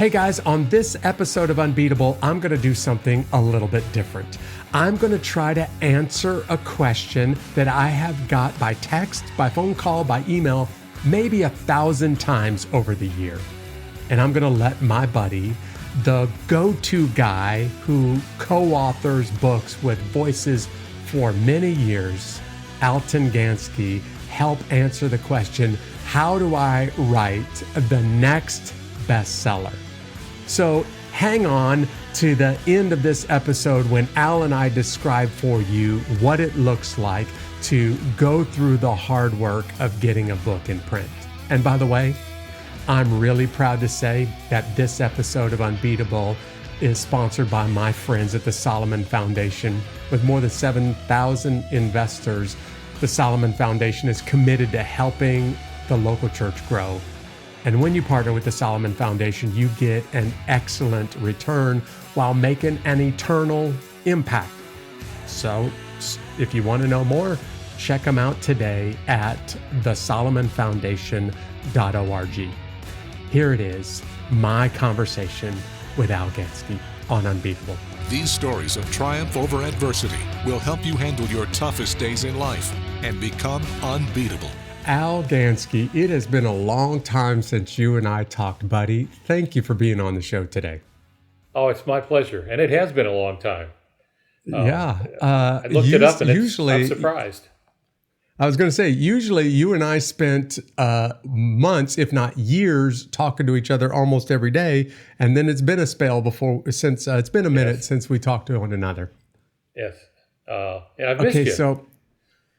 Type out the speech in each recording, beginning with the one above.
Hey guys, on this episode of Unbeatable, I'm going to do something a little bit different. I'm going to try to answer a question that I have got by text, by phone call, by email, maybe 1,000 times over the year. And I'm going to let my buddy, the go-to guy who co-authors books with voices for many years, Alton Gansky, help answer the question, how do I write the next bestseller? So hang on to the end of this episode when Al and I describe for you what it looks like to go through the hard work of getting a book in print. And by the way, I'm really proud to say that this episode of Unbeatable is sponsored by my friends at the Solomon Foundation. With more than 7,000 investors, the Solomon Foundation is committed to helping the local church grow. And when you partner with the Solomon Foundation, you get an excellent return while making an eternal impact. So if you want to know more, check them out today at thesolomonfoundation.org. Here it is, my conversation with Al Gansky on Unbeatable. These stories of triumph over adversity will help you handle your toughest days in life and become unbeatable. Al Gansky, it has been a long time since you and I talked, buddy. Thank you for being on the show today. Oh, it's my pleasure. And it has been a long time. I looked it up and I'm surprised. I was going to say, usually you and I spent months, if not years, talking to each other almost every day. And then it's been a spell since it's been a minute since we talked to one another. Yes. And I've missed you.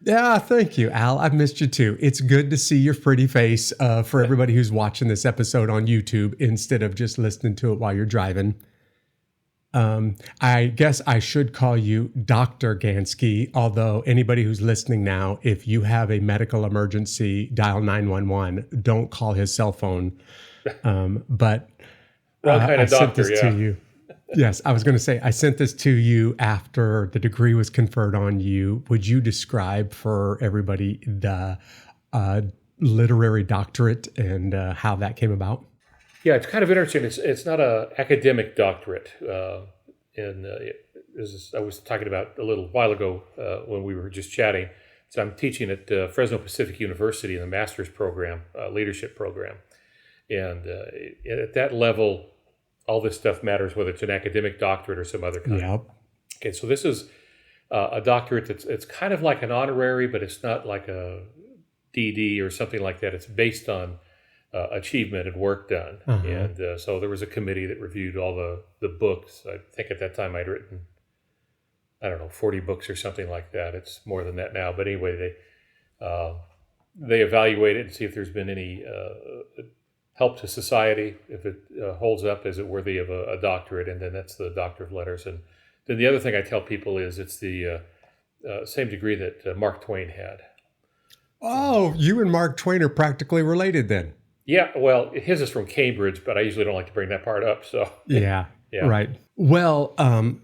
Yeah, thank you, Al. I've missed you too. It's good to see your pretty face for everybody who's watching this episode on YouTube instead of just listening to it while you're driving. I guess I should call you Dr. Gansky, although anybody who's listening now, if you have a medical emergency, dial 911. Don't call his cell phone. But I sent this to you. Yes, I was going to say, I sent this to you after the degree was conferred on you. Would you describe for everybody the literary doctorate and how that came about? Yeah, it's kind of interesting. It's not an academic doctorate. I was talking about a little while ago when we were just chatting. So I'm teaching at Fresno Pacific University in the master's program, leadership program. And at that level, all this stuff matters, whether it's an academic doctorate or some other kind. Yep. Okay, so this is a doctorate it's kind of like an honorary, but it's not like a DD or something like that. It's based on achievement and work done. Uh-huh. And so there was a committee that reviewed all the books. I think at that time I'd written, 40 books or something like that. It's more than that now. But anyway, they evaluate it and see if there's been any help to society, if it holds up, is it worthy of a doctorate? And then that's the Doctor of Letters. And then the other thing I tell people is it's the same degree that Mark Twain had. Oh, you and Mark Twain are practically related then. Yeah, well, his is from Cambridge, but I usually don't like to bring that part up. So yeah. Right. Well,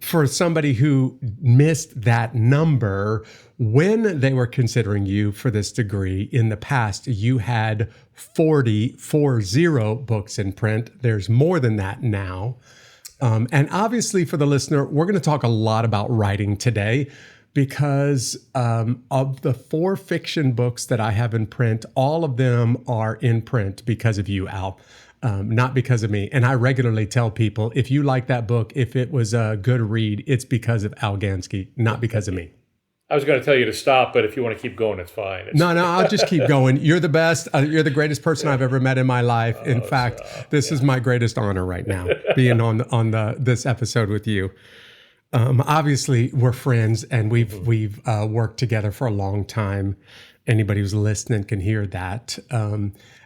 for somebody who missed that number, when they were considering you for this degree in the past, you had 40 books in print. There's more than that now. And obviously for the listener, we're going to talk a lot about writing today because of the 4 fiction books that I have in print, all of them are in print because of you, Al. Not because of me. And I regularly tell people, if you like that book, if it was a good read, it's because of Al Gansky, not because of me. I was going to tell you to stop, but if you want to keep going, it's fine. No, I'll just keep going. You're the best. You're the greatest person I've ever met in my life. In fact, this is my greatest honor right now, being on this episode with you. Obviously, we're friends, and we've worked together for a long time. Anybody who's listening can hear that.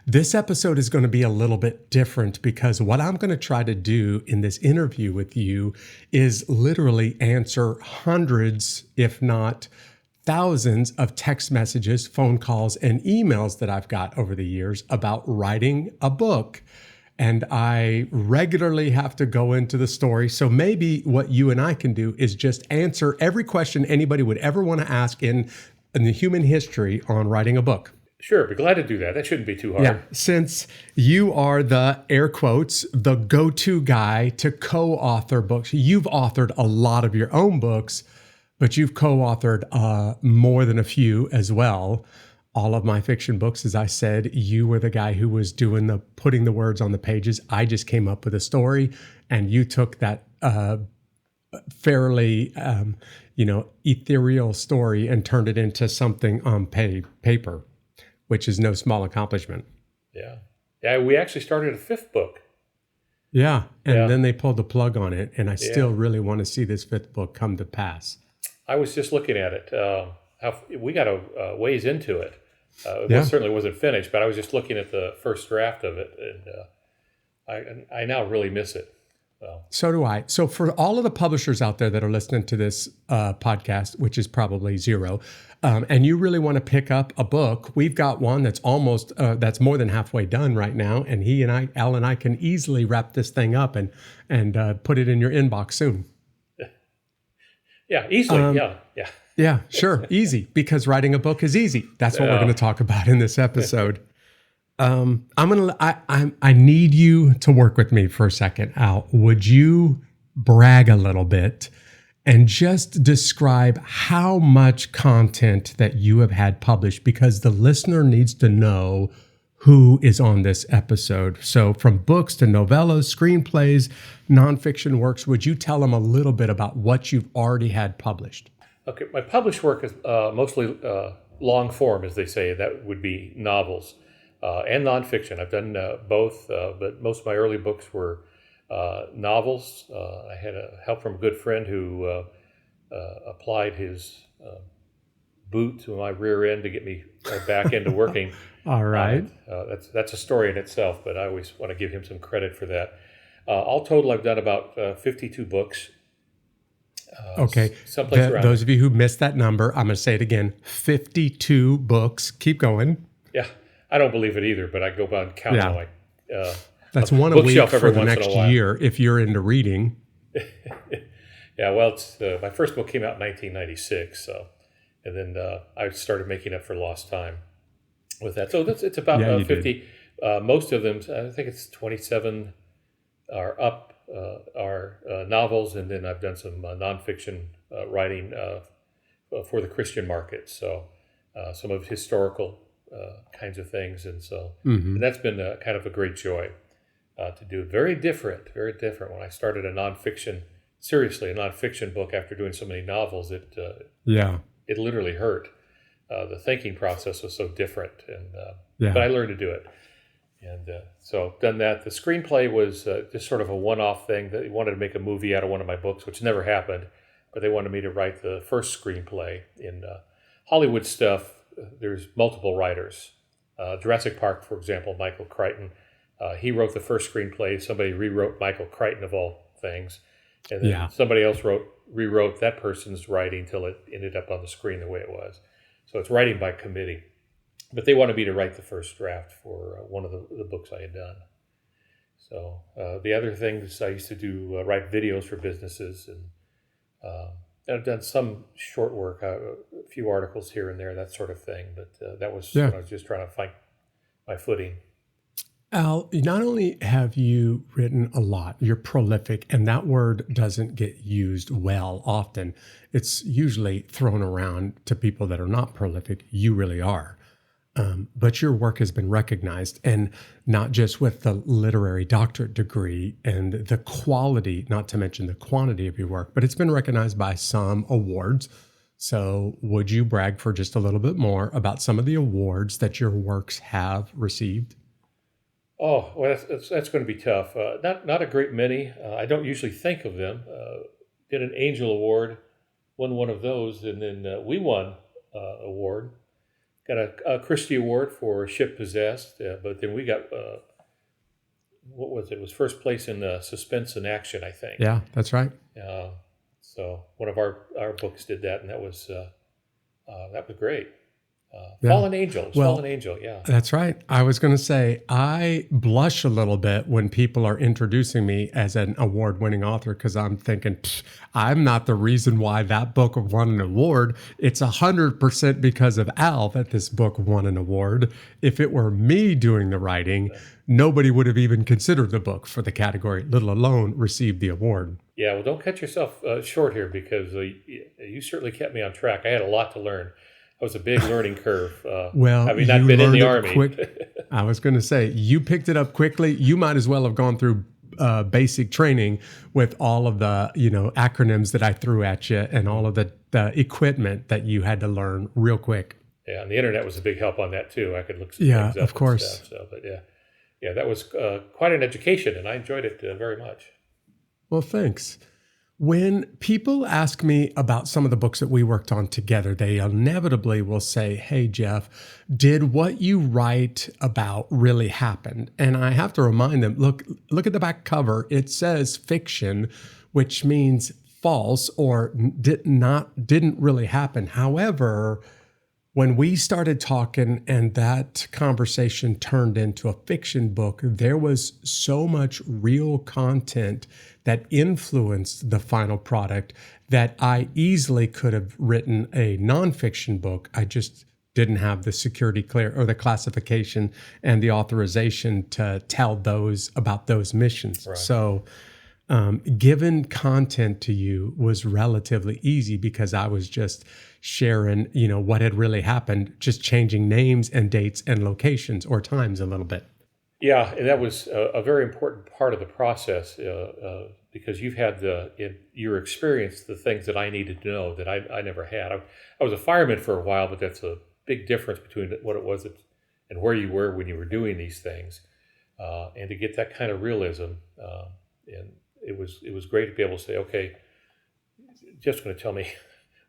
This episode is going to be a little bit different because what I'm going to try to do in this interview with you is literally answer hundreds, if not thousands of text messages, phone calls, and emails that I've got over the years about writing a book. And I regularly have to go into the story. So maybe what you and I can do is just answer every question anybody would ever want to ask in the human history on writing a book. Sure, be glad to do that. That shouldn't be too hard. Yeah, since you are the air quotes, the go-to guy to co-author books. You've authored a lot of your own books, but you've co-authored more than a few as well. All of my fiction books, as I said, you were the guy who was doing the putting the words on the pages. I just came up with a story, and you took that fairly, ethereal story and turned it into something on paper, which is no small accomplishment. Yeah. Yeah, we actually started a 5th book. Yeah, and Yeah. then they pulled the plug on it, and I still really want to see this 5th book come to pass. I was just looking at it. We got a ways into it. Yeah. Certainly wasn't finished, but I was just looking at the first draft of it, and I now really miss it. So do I. So for all of the publishers out there that are listening to this podcast, which is probably zero, and you really want to pick up a book, we've got one that's almost that's more than halfway done right now, and Al and I can easily wrap this thing up and put it in your inbox soon. Yeah, easily. Yeah. Yeah, sure, easy, because writing a book is easy. That's what we're going to talk about in this episode. I need you to work with me for a second, Al. Would you brag a little bit and just describe how much content that you have had published? Because the listener needs to know who is on this episode. So from books to novellas, screenplays, nonfiction works, would you tell them a little bit about what you've already had published? Okay, my published work is mostly long form, as they say. That would be novels and nonfiction. I've done both, but most of my early books were novels. I had help from a good friend who applied his boot to my rear end to get me back into working. All right. That's a story in itself, but I always want to give him some credit for that. All total, I've done about 52 books. Okay. Someplace around. Those of you who missed that number, I'm going to say it again. 52 books. Keep going. Yeah, I don't believe it either, but I go by and count them like that's one a week bookshelf for every the once in next a while. year if you're into reading. Yeah, well, it's my first book came out in 1996, and then I started making up for lost time with that. So it's about 50. Most of them, I think it's 27 are novels, and then I've done some nonfiction writing for the Christian market. So some of historical kinds of things, and so and that's been kind of a great joy to do. Very different. When I started a nonfiction book after doing so many novels, it literally hurt. The thinking process was so different, but I learned to do it. And so done that. The screenplay was just sort of a one-off thing. They wanted to make a movie out of one of my books, which never happened, but they wanted me to write the first screenplay. In Hollywood stuff, there's multiple writers. Jurassic Park, for example, Michael Crichton, he wrote the first screenplay. Somebody rewrote Michael Crichton, of all things. And then somebody else rewrote that person's writing till it ended up on the screen the way it was. So it's writing by committee. But they wanted me to write the first draft for one of the books I had done. So the other things I used to do, write videos for businesses, and I've done some short work, a few articles here and there, that sort of thing. But that was when I was just trying to find my footing. Al, not only have you written a lot, you're prolific, and that word doesn't get used well often. It's usually thrown around to people that are not prolific. You really are. But your work has been recognized, and not just with the literary doctorate degree and the quality, not to mention the quantity of your work, but it's been recognized by some awards. So would you brag for just a little bit more about some of the awards that your works have received? Oh, well, that's going to be tough. Not a great many. I don't usually think of them. Did an Angel Award, won one of those, and then we won award. Got a Christie Award for Ship Possessed, but then we got, what was it? It was first place in Suspense and Action, I think. Yeah, that's right. So one of our books did that, and that was great. Fallen Angels. Well, Fallen Angel. Yeah. That's right. I was going to say, I blush a little bit when people are introducing me as an award winning author because I'm thinking, I'm not the reason why that book won an award. It's 100% because of Al that this book won an award. If it were me doing the writing, nobody would have even considered the book for the category, let alone receive the award. Yeah. Well, don't cut yourself short here because you certainly kept me on track. I had a lot to learn. It was a big learning curve. Well, having not been in the Army. I was going to say, you picked it up quickly. You might as well have gone through basic training with all of the acronyms that I threw at you and all of the equipment that you had to learn real quick. Yeah, and the internet was a big help on that too. I could look some things up. Of course. And stuff, but yeah, that was quite an education, and I enjoyed it very much. Well, thanks. When people ask me about some of the books that we worked on together, they inevitably will say, "Hey, Jeff, did what you write about really happen?" And I have to remind them, look at the back cover. It says fiction, which means false or didn't really happen. However, when we started talking and that conversation turned into a fiction book, there was so much real content that influenced the final product that I easily could have written a nonfiction book. I just didn't have the security clear or the classification and the authorization to tell those about those missions. Right. So given content to you was relatively easy because I was just sharing, what had really happened, just changing names and dates and locations or times a little bit. Yeah, and that was a very important part of the process because you've had your experience, the things that I needed to know that I never had. I was a fireman for a while, but that's a big difference between what it was and where you were when you were doing these things. And to get that kind of realism, and it was great to be able to say, okay, Jeff's going to tell me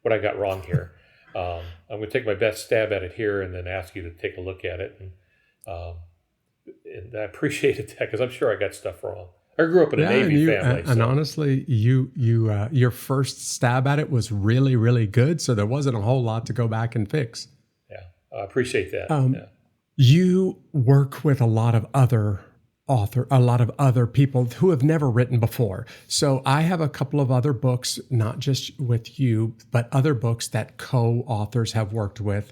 what I got wrong here. I'm going to take my best stab at it here and then ask you to take a look at it. And I appreciated that because I'm sure I got stuff wrong. I grew up in a Navy family. And honestly, your first stab at it was really, really good. So there wasn't a whole lot to go back and fix. Yeah, I appreciate that. You work with a lot of other people who have never written before. So I have a couple of other books, not just with you, but other books that co-authors have worked with.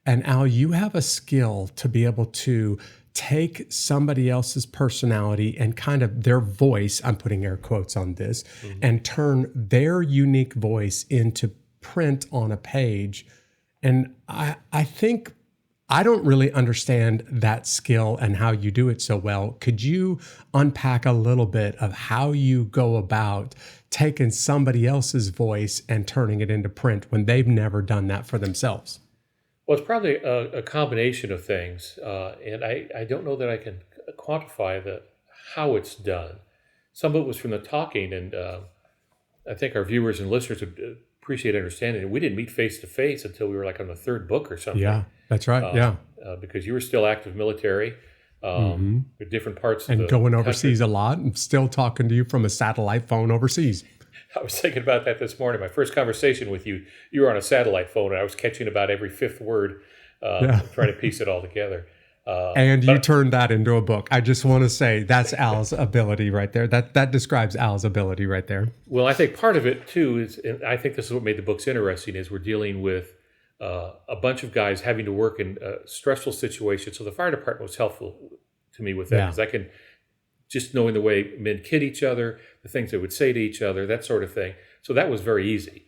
And Al, you have a skill to be able to take somebody else's personality and kind of their voice, I'm putting air quotes on this, and turn their unique voice into print on a page. And I think I don't really understand that skill and how you do it so well. Could you unpack a little bit of how you go about taking somebody else's voice and turning it into print when they've never done that for themselves? Well, it's probably a combination of things, and I don't know that I can quantify how it's done. Some of it was from the talking, and I think our viewers and listeners would appreciate understanding it. We didn't meet face to face until we were like on the third book or something. Yeah, that's right. Because you were still active military with different parts of the going overseas a lot, and still talking to you from a satellite phone overseas. I was thinking about that this morning. My first conversation with you, you were on a satellite phone, and I was catching about every fifth word, trying to piece it all together. And you turned that into a book. I just want to say that's Al's ability right there. That describes Al's ability right there. Well, I think part of it too is, and I think this is what made the books interesting, is we're dealing with a bunch of guys having to work in stressful situations. So the fire department was helpful to me with that because I can just knowing the way men kid each other, the things they would say to each other, that sort of thing. So that was very easy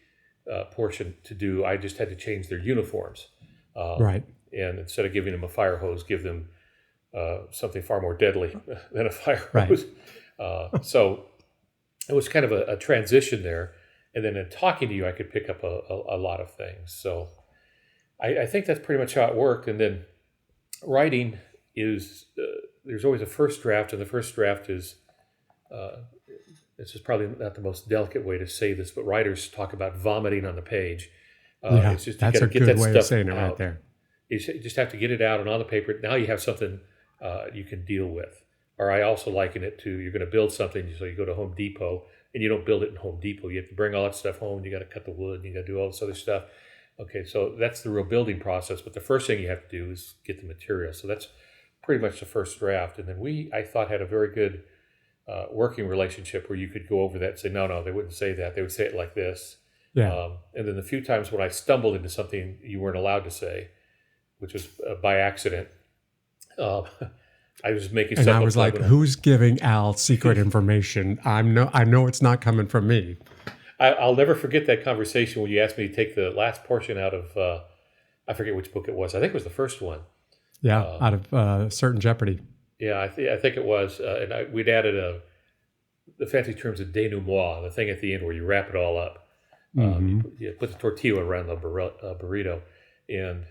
portion to do. I just had to change their uniforms. Right. And instead of giving them a fire hose, give them something far more deadly than a fire hose. So it was kind of a transition there. And then in talking to you, I could pick up a lot of things. So I think that's pretty much how it worked. And then writing is, there's always a first draft, and the first draft is, this is probably not the most delicate way to say this, but writers talk about vomiting on the page. It's just, that's a good way of saying it right there. You just have to get it out and on the paper. Now you have something you can deal with. Or I also liken it to, you're going to build something, so you go to Home Depot, and you don't build it in Home Depot. You have to bring all that stuff home. You got to cut the wood, and you got to do all this other stuff. Okay, so that's the real building process. But the first thing you have to do is get the material. So that's pretty much the first draft. And then I thought, had a very good working relationship where you could go over that and say, no, they wouldn't say that. They would say it like this. Yeah. And then the few times when I stumbled into something you weren't allowed to say, which was by accident, I was making And stuff I up. was like, who's giving Al secret information? I know it's not coming from me. I'll never forget that conversation when you asked me to take the last portion out of, I forget which book it was. I think it was the first one. Yeah, out of Certain Jeopardy. Yeah, I think it was. And we'd added the fancy terms of denouement, the thing at the end where you wrap it all up. You put the tortilla around the burrito. And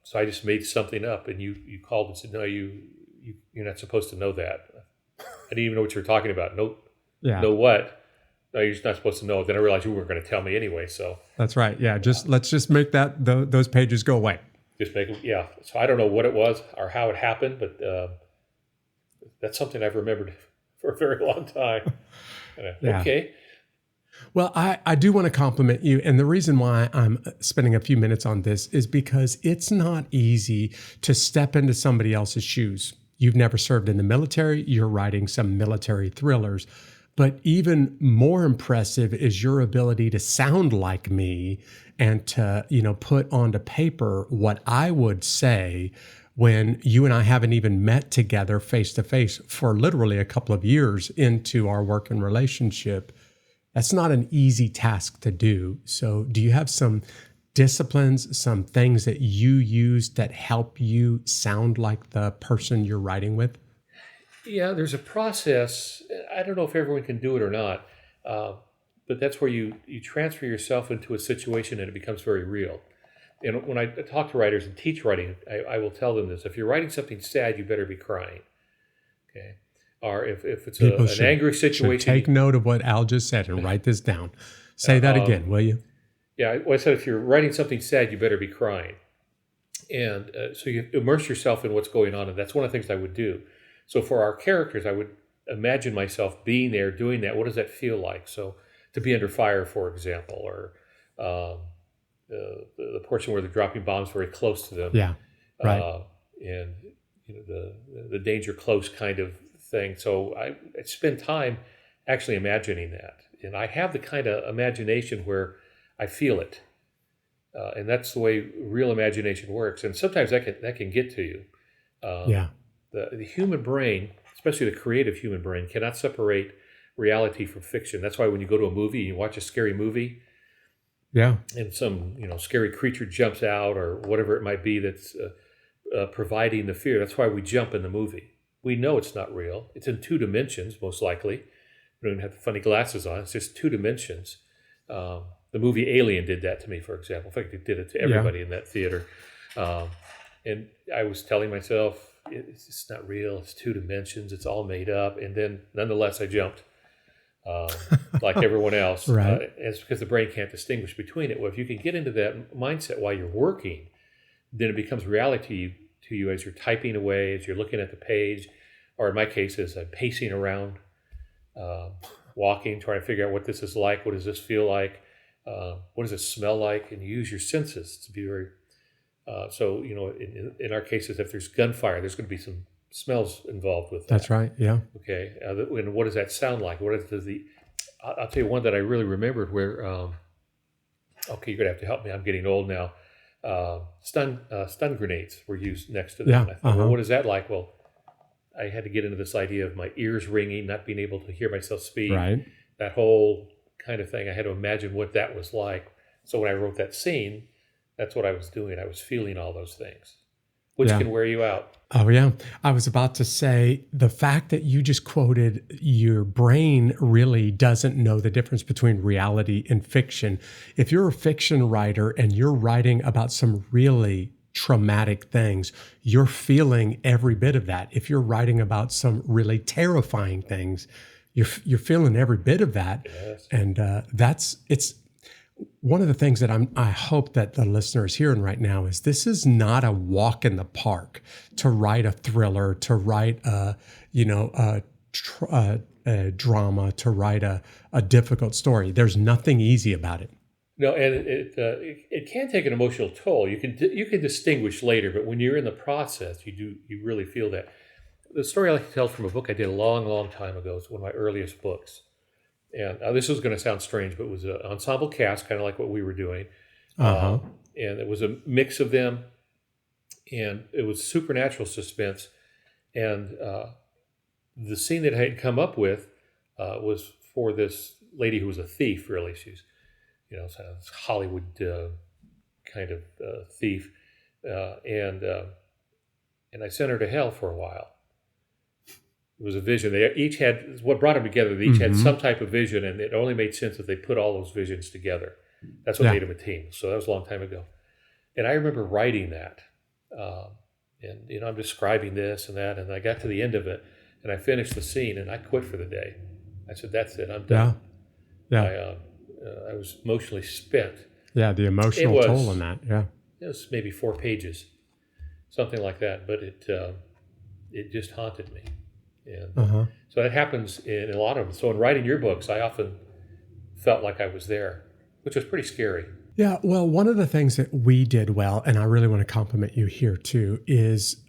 so I just made something up, and you called and said, no, you're not supposed to know that. I didn't even know what you were talking about. No, know what? No, you're just not supposed to know. Then I realized you weren't going to tell me anyway. So that's right. Yeah, let's just make those pages go away. Just make them. Yeah. So I don't know what it was or how it happened, but that's something I've remembered for a very long time. Yeah. Okay. Well, I do want to compliment you. And the reason why I'm spending a few minutes on this is because it's not easy to step into somebody else's shoes. You've never served in the military. You're writing some military thrillers. But even more impressive is your ability to sound like me and to, put onto paper what I would say when you and I haven't even met together face to face for literally a couple of years into our working relationship. That's not an easy task to do. So do you have some disciplines, some things that you use that help you sound like the person you're writing with? Yeah, there's a process. I don't know if everyone can do it or not, but that's where you transfer yourself into a situation and it becomes very real. And when I talk to writers and teach writing, I will tell them this. If you're writing something sad, you better be crying. Okay. Or if it's an angry situation. Should take note of what Al just said and write this down. Say that again, will you? Yeah, I said if you're writing something sad, you better be crying. And so you immerse yourself in what's going on, and that's one of the things I would do. So for our characters, I would imagine myself being there, doing that. What does that feel like? So to be under fire, for example, or the portion where they're dropping bombs very close to them. Yeah, right. And the danger close kind of thing. So I spend time actually imagining that. And I have the kind of imagination where I feel it. And that's the way real imagination works. And sometimes that can get to you. The human brain, especially the creative human brain, cannot separate reality from fiction. That's why when you go to a movie and you watch a scary movie, and some scary creature jumps out or whatever it might be that's providing the fear, that's why we jump in the movie. We know it's not real. It's in 2 dimensions, most likely. We don't even have funny glasses on. It's just 2 dimensions. The movie Alien did that to me, for example. In fact, it did it to everybody in that theater. And I was telling myself, it's just not real. It's 2 dimensions. It's all made up. And then, nonetheless, I jumped like everyone else. Right. And it's because the brain can't distinguish between it. Well, if you can get into that mindset while you're working, then it becomes reality to you as you're typing away, as you're looking at the page, or in my case, as I'm pacing around, walking, trying to figure out what this is like. What does this feel like? What does it smell like? And you use your senses to be very... So, in our cases, if there's gunfire, there's going to be some smells involved with that. That's right, yeah. Okay, and what does that sound like? I'll tell you one that I really remembered where, you're going to have to help me. I'm getting old now. Stun grenades were used next to them. Yeah, I thought, well, what is that like? Well, I had to get into this idea of my ears ringing, not being able to hear myself speak. Right. That whole kind of thing. I had to imagine what that was like. So when I wrote that scene, that's what I was doing. I was feeling all those things, which can wear you out. Oh, yeah. I was about to say the fact that you just quoted your brain really doesn't know the difference between reality and fiction. If you're a fiction writer and you're writing about some really traumatic things, you're feeling every bit of that. If you're writing about some really terrifying things, you're feeling every bit of that. Yes. And it's one of the things that I hope that the listener is hearing right now is this is not a walk in the park to write a thriller, to write a drama, to write a difficult story. There's nothing easy about it. No, and it can take an emotional toll. You can distinguish later, but when you're in the process, you really feel that. The story I like to tell is from a book I did a long, long time ago. It's one of my earliest books, and this was going to sound strange, but it was an ensemble cast, kind of like what we were doing, Uh-huh. and it was a mix of them, and it was supernatural suspense, and the scene that I had come up with was for this lady who was a thief. Really, she's kind of Hollywood kind of thief, and I sent her to hell for a while. It was a vision. They each had what brought them together. They each had some type of vision, and it only made sense if they put all those visions together. That's what made them a team. So that was a long time ago, and I remember writing that, and I'm describing this and that, and I got to the end of it, and I finished the scene, and I quit for the day. I said, "That's it. I'm done." Yeah. I was emotionally spent. Yeah, the emotional toll on that. Yeah. It was maybe 4 pages, something like that, but it just haunted me. And so that happens in a lot of them. So in writing your books, I often felt like I was there, which was pretty scary. Yeah, well, one of the things that we did well, and I really want to compliment you here too, is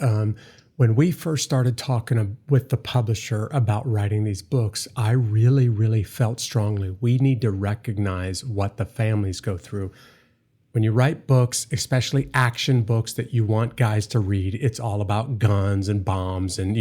when we first started talking with the publisher about writing these books, I really, really felt strongly we need to recognize what the families go through. When you write books, especially action books that you want guys to read, it's all about guns and bombs and,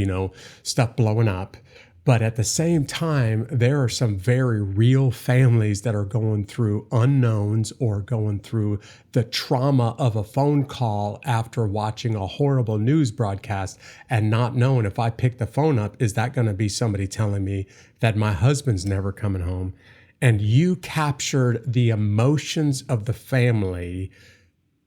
stuff blowing up. But at the same time, there are some very real families that are going through unknowns or going through the trauma of a phone call after watching a horrible news broadcast and not knowing if I pick the phone up, is that going to be somebody telling me that my husband's never coming home? And you captured the emotions of the family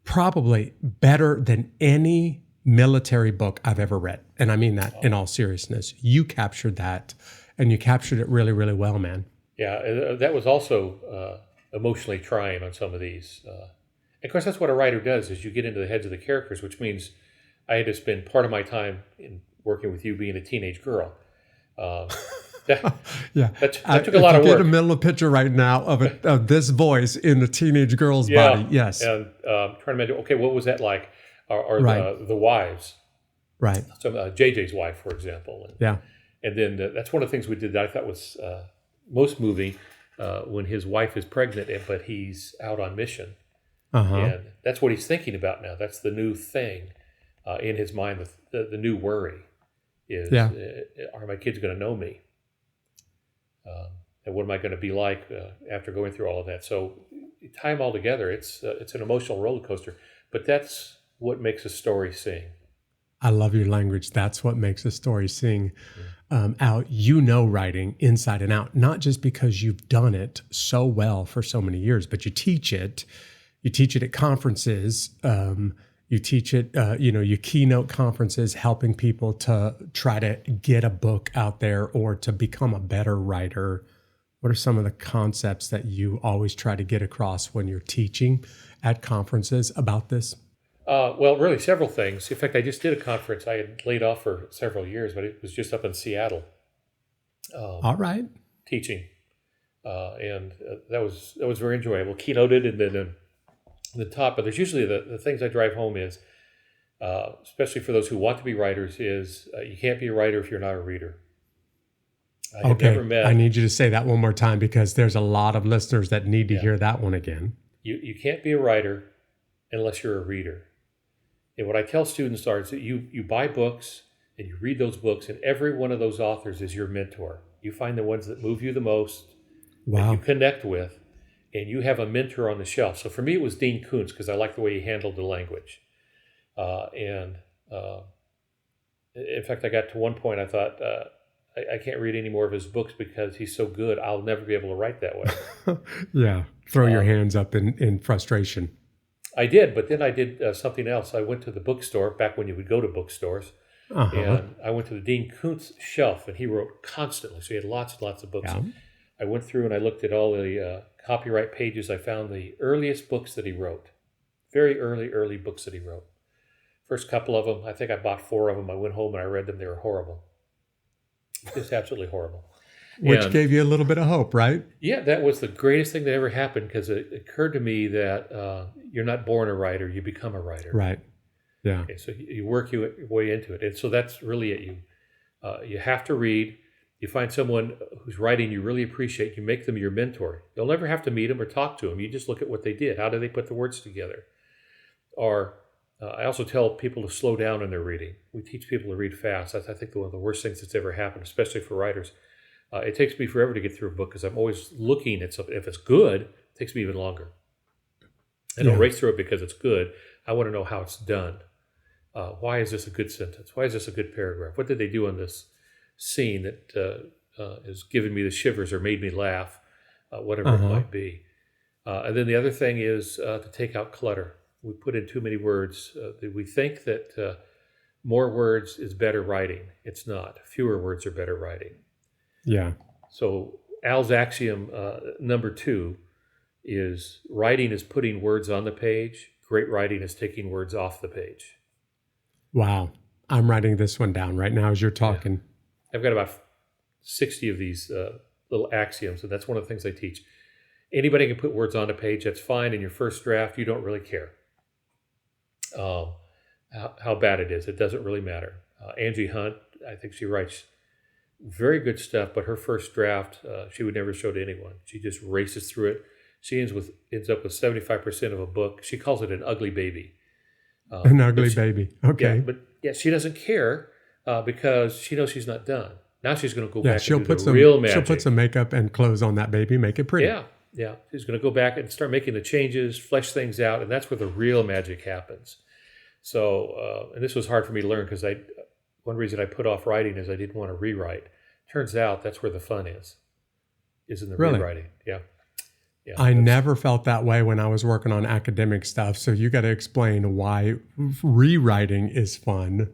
probably better than any military book I've ever read. And I mean that in all seriousness. You captured that, and you captured it really, really well, man. Yeah, that was also emotionally trying on some of these. And of course, that's what a writer does, is you get into the heads of the characters, which means I had to spend part of my time in working with you being a teenage girl. That took a lot of work. Get a mental picture right now of this voice in the teenage girl's body. Yes. And trying to imagine, okay, what was that like? Or right. the wives. Right. So JJ's wife, for example. And then that's one of the things we did that I thought was most moving when his wife is pregnant, but he's out on mission. And that's what he's thinking about now. That's the new thing in his mind. The new worry is, are my kids going to know me? And what am I going to be like after going through all of that? So you tie them all together. It's an emotional roller coaster, but that's what makes a story sing. I love your language. That's what makes a story sing. Al, writing inside and out, not just because you've done it so well for so many years, but you teach it. You teach it at conferences. You teach it, you keynote conferences, helping people to try to get a book out there or to become a better writer. What are some of the concepts that you always try to get across when you're teaching at conferences about this? Well, really several things. In fact, I just did a conference. I had laid off for several years, but it was just up in Seattle. All right. Teaching. And that was very enjoyable. Keynoted, and then the top, but there's usually the things I drive home is, especially for those who want to be writers, is you can't be a writer if you're not a reader. I need you to say that one more time, because there's a lot of listeners that need to hear that one again. You can't be a writer unless you're a reader. And what I tell students is that you buy books and you read those books, and every one of those authors is your mentor. You find the ones that move you the most, that you connect with, and you have a mentor on the shelf. So for me, it was Dean Koontz, because I like the way he handled the language. In fact, I got to one point I thought, I can't read any more of his books because he's so good. I'll never be able to write that way. Throw your hands up in frustration. I did, but then I did something else. I went to the bookstore, back when you would go to bookstores, and I went to the Dean Koontz shelf, and he wrote constantly. So he had lots and lots of books. Yeah. I went through and I looked at all the copyright pages. I found the earliest books that he wrote, very early books that he wrote. First couple of them, I think I bought 4 of them. I went home and I read them. They were horrible. Just absolutely horrible. Which And gave you a little bit of hope, right? yeah, that was the greatest thing that ever happened because it occurred to me that you're not born a writer, you become a writer. Right. Yeah. Okay, so you work your way into it. And so that's really it. You have to read. You find someone who's writing you really appreciate. You make them your mentor. You'll never have to meet them or talk to them. You just look at what they did. How do they put the words together? Or I also tell people to slow down in their reading. We teach people to read fast. That's, I think, one of the worst things that's ever happened, especially for writers. It takes me forever to get through a book because I'm always looking at something. If it's good, it takes me even longer. I don't race through it because it's good. I want to know how it's done. Why is this a good sentence? Why is this a good paragraph? What did they do on this scene that is giving me the shivers or made me laugh? Whatever it might be. And then the other thing is to take out clutter. We put in too many words. We think that more words is better writing. It's not. Fewer words are better writing. Yeah. So Al's axiom number 2 is writing is putting words on the page. Great writing is taking words off the page. Wow. I'm writing this one down right now as you're talking. I've got about 60 of these little axioms, and that's one of the things I teach. Anybody can put words on a page. That's fine. In your first draft, you don't really care how bad it is. It doesn't really matter. Angie Hunt, I think she writes very good stuff, but her first draft, she would never show to anyone. She just races through it. She ends up with 75% of a book. She calls it an ugly baby. An ugly baby. Okay. Yeah, but she doesn't care because she knows she's not done. Now she's going to go back and do the real magic. She'll put some makeup and clothes on that baby, make it pretty. Yeah. She's going to go back and start making the changes, flesh things out, and that's where the real magic happens. So, and this was hard for me to learn because one reason I put off writing is I didn't want to rewrite. Turns out that's where the fun is in the rewriting. Yeah. I never felt that way when I was working on academic stuff. So you got to explain why rewriting is fun.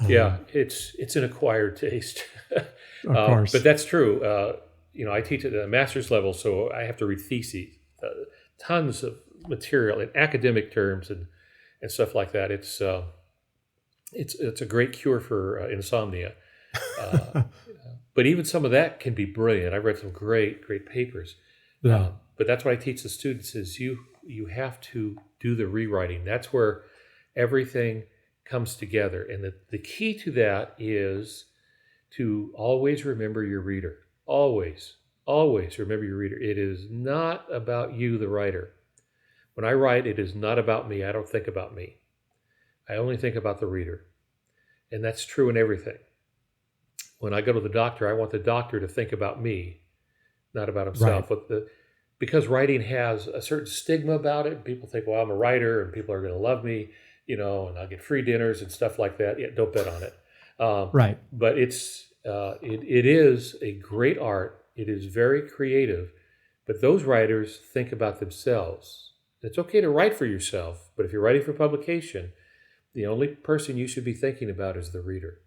Yeah, it's an acquired taste. Of course. But that's true. I teach at the master's level, so I have to read theses, tons of material in academic terms and stuff like that. It's a great cure for insomnia. But even some of that can be brilliant. I've read some great papers. Yeah. But that's what I teach the students is you have to do the rewriting. That's where everything comes together. And the key to that is to always remember your reader. Always remember your reader. It is not about you, the writer. When I write, it is not about me. I don't think about me. I only think about the reader. And that's true in everything. When I go to the doctor, I want the doctor to think about me, not about himself. Right. But because writing has a certain stigma about it, people think, well, I'm a writer and people are going to love me, and I'll get free dinners and stuff like that. Yeah, don't bet on it. Right. But it is a great art. It is very creative. But those writers think about themselves. It's okay to write for yourself, but if you're writing for publication, the only person you should be thinking about is the reader.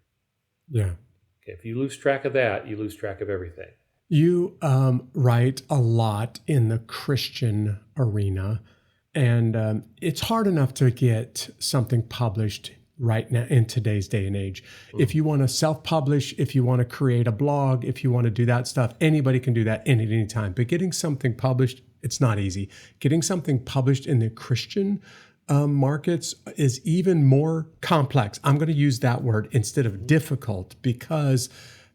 Yeah. Okay, if you lose track of that, you lose track of everything. You write a lot in the Christian arena, and it's hard enough to get something published right now in today's day and age. If you want to self-publish, if you want to create a blog, if you want to do that stuff, anybody can do that at any time. But getting something published, it's not easy. Getting something published in the Christian markets is even more complex. I'm going to use that word instead of difficult because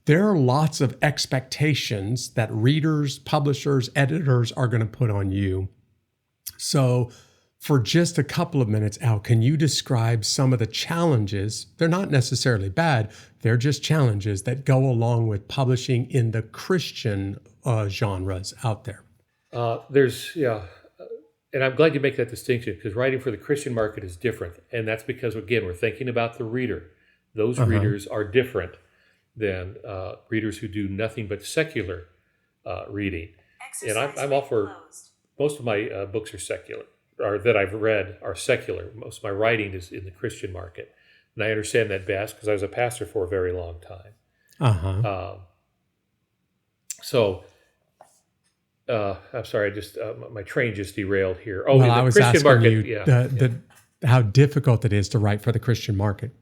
there are lots of expectations that readers, publishers, editors are going to put on you. So for just a couple of minutes, Al, can you describe some of the challenges? They're not necessarily bad. They're just challenges that go along with publishing in the Christian genres out there. And I'm glad you make that distinction because writing for the Christian market is different. And that's because, again, we're thinking about the reader. Those readers are different than readers who do nothing but secular reading. And I'm all for, most of my books are secular, or that I've read are secular. Most of my writing is in the Christian market. And I understand that best because I was a pastor for a very long time. I'm sorry, I just my train just derailed here. Oh, well, in the I was Christian asking market, you how difficult it is to write for the Christian market.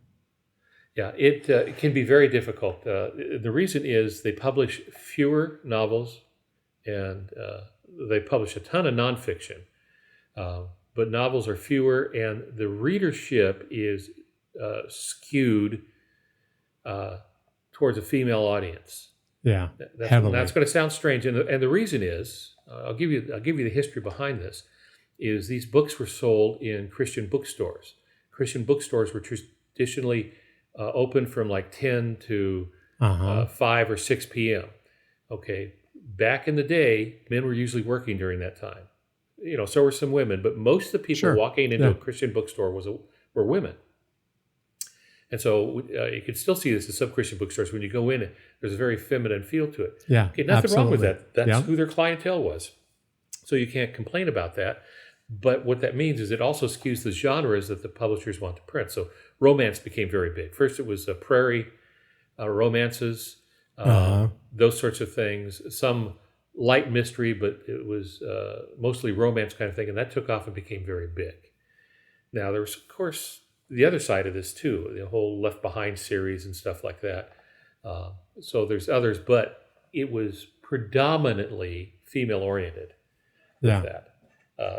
Yeah, it can be very difficult. The reason is they publish fewer novels, and they publish a ton of nonfiction, but novels are fewer, and the readership is skewed towards a female audience. Yeah, That's heavily. going to sound strange, and the reason is I'll give you the history behind this. Is these books were sold in Christian bookstores. Christian bookstores were traditionally open from like 10 to 5 or 6 p.m. Okay, back in the day, men were usually working during that time. So were some women, but most of the people Sure. walking into Yeah. a Christian bookstore were women. And so you can still see this in some Christian bookstores. When you go in, there's a very feminine feel to it. Yeah, Okay, nothing wrong with absolutely. that. That's Yeah. who their clientele was. So you can't complain about that. But what that means is it also skews the genres that the publishers want to print. So romance became very big. First, it was prairie romances, those sorts of things. Some light mystery, but it was mostly romance kind of thing. And that took off and became very big. Now, there was, of course, the other side of this too, the whole Left Behind series and stuff like that. So there's others, but it was predominantly female-oriented. Yeah. That.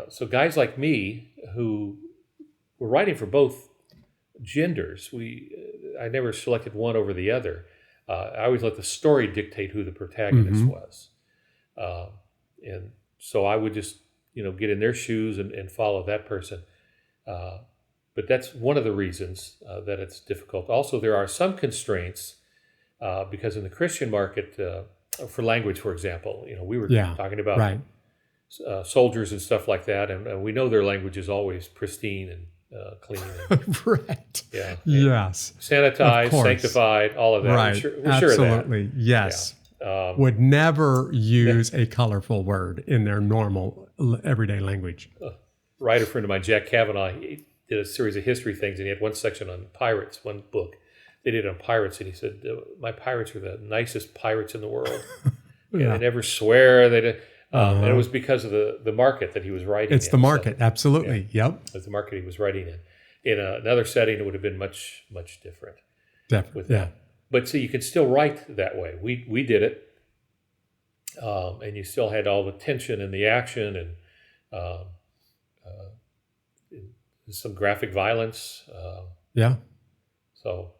So guys like me who were writing for both genders, I never selected one over the other. I always let the story dictate who the protagonist was. And so I would just, get in their shoes and follow that person. But that's one of the reasons that it's difficult. Also, there are some constraints because in the Christian market, for language, for example, we were talking about Right. soldiers and stuff like that, and we know their language is always pristine and clean, and, Right. yeah, Yes. sanitized, Of course. sanctified, all of that. Right. We're sure of that. Absolutely. Yes. Would never use a colorful word in their normal everyday language. Writer friend of mine, Jack Kavanaugh, he did a series of history things, and he had one section on pirates, one book. They did it on pirates, and he said, my pirates are the nicest pirates in the world. Yeah. They never swear. They did. And it was because of the market that he was writing It's in. the market. Absolutely. Yep. It's the market he was writing in. In another setting, it would have been much, much different. Definitely. With that. But see, you can still write that way. We did it. And you still had all the tension and the action and some graphic violence. Yeah. So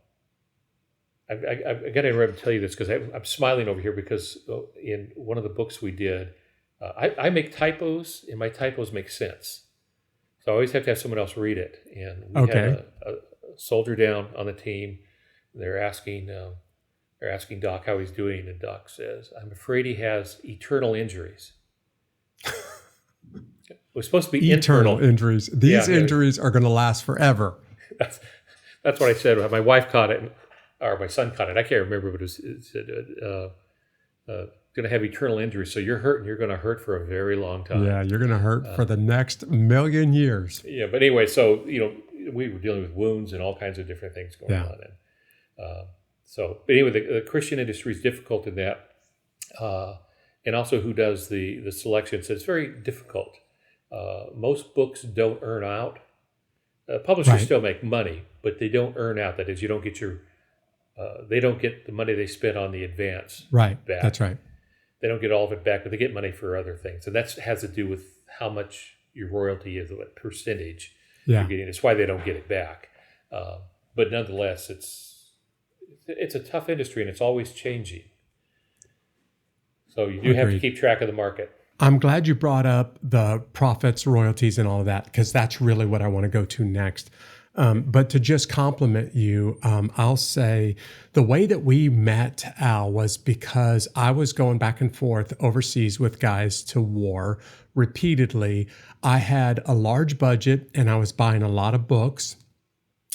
I've got to interrupt and tell you this because I'm smiling over here because in one of the books we did, I make typos, and my typos make sense. So I always have to have someone else read it. And we had a soldier down on the team. They're asking Doc how he's doing, and Doc says, "I'm afraid he has eternal injuries." It was supposed to be Eternal injuries. These Yeah. injuries are going to last forever. That's what I said. My wife caught it, or my son caught it. I can't remember, but it said, going to have eternal injuries. So you're hurt, and you're going to hurt for a very long time. Yeah, you're going to hurt for the next million years. Yeah, but anyway, so we were dealing with wounds and all kinds of different things going on, and but anyway, the Christian industry is difficult in that, and also who does the selection. So it's very difficult. Most books don't earn out. Publishers still make money, but they don't earn out. That is, you don't get they don't get the money they spent on the advance. Right. Back. That's right. They don't get all of it back, but they get money for other things. And that has to do with how much your royalty is, what percentage you're getting. It's why they don't get it back. But nonetheless, it's a tough industry, and it's always changing. So you do have to keep track of the market. I'm glad you brought up the profits, royalties, and all of that, because that's really what I want to go to next. But to just compliment you, I'll say the way that we met, Al, was because I was going back and forth overseas with guys to war repeatedly. I had a large budget, and I was buying a lot of books.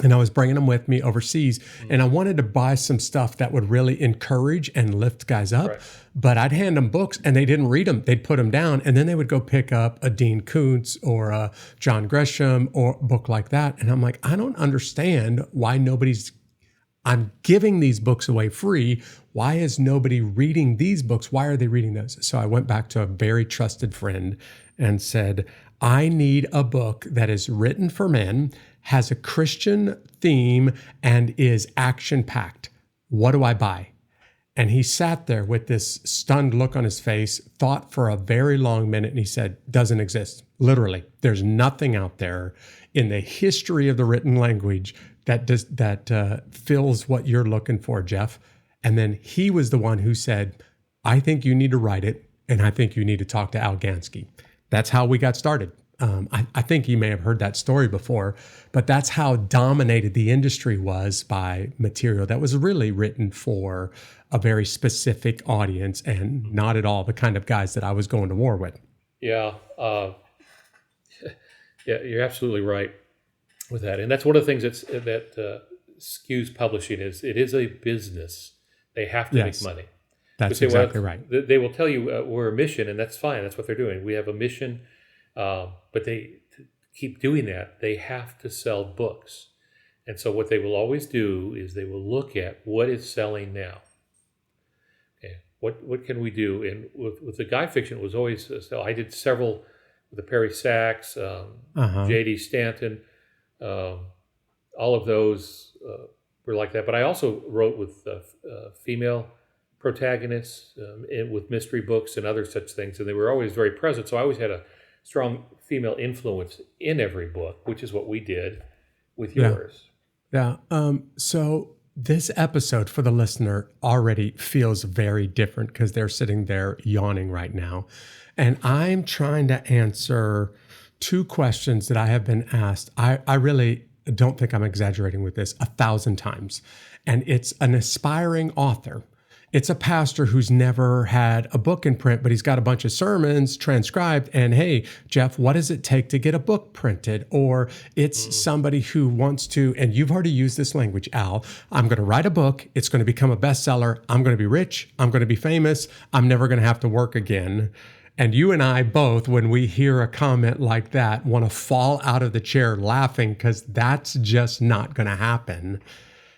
And I was bringing them with me overseas, and I wanted to buy some stuff that would really encourage and lift guys up. Right. But I'd hand them books, and they didn't read them. They'd put them down, and then they would go pick up a Dean Koontz or a John Gresham or a book like that. And I'm like, I don't understand why nobody's I'm giving these books away free. Why is nobody reading these books? Why are they reading those? So I went back to a very trusted friend and said, I need a book that is written for men, has a Christian theme, and is action-packed. What do I buy? And he sat there with this stunned look on his face, thought for a very long minute, and he said, doesn't exist. Literally, there's nothing out there in the history of the written language that fills what you're looking for, Jeff. And then he was the one who said, I think you need to write it, and I think you need to talk to Al Gansky. That's how we got started. I think you may have heard that story before, but that's how dominated the industry was by material that was really written for a very specific audience and not at all the kind of guys that I was going to war with. Yeah, yeah, you're absolutely right with that, and that's one of the things that skews publishing is it is a business. They have to make money. That's exactly right. They will tell you we're a mission, and that's fine. That's what they're doing. We have a mission, but to keep doing that, they have to sell books. And so what they will always do is they will look at what is selling now. Okay, what can we do? And with the guy fiction, it was always so I did several with the Perry Sachs, J.D. Stanton, all of those were like that. But I also wrote with female protagonists with mystery books and other such things, and they were always very present. So I always had a strong female influence in every book, which is what we did with yours. Yeah. So this episode for the listener already feels very different because they're sitting there yawning right now. And I'm trying to answer two questions that I have been asked. I really don't think I'm exaggerating with this 1,000 times. And it's an aspiring author. It's a pastor who's never had a book in print, but he's got a bunch of sermons transcribed. And hey, Jeff, what does it take to get a book printed? Or it's somebody who wants to, and you've already used this language, Al, I'm going to write a book. It's going to become a bestseller. I'm going to be rich. I'm going to be famous. I'm never going to have to work again. And you and I both, when we hear a comment like that, want to fall out of the chair laughing because that's just not going to happen.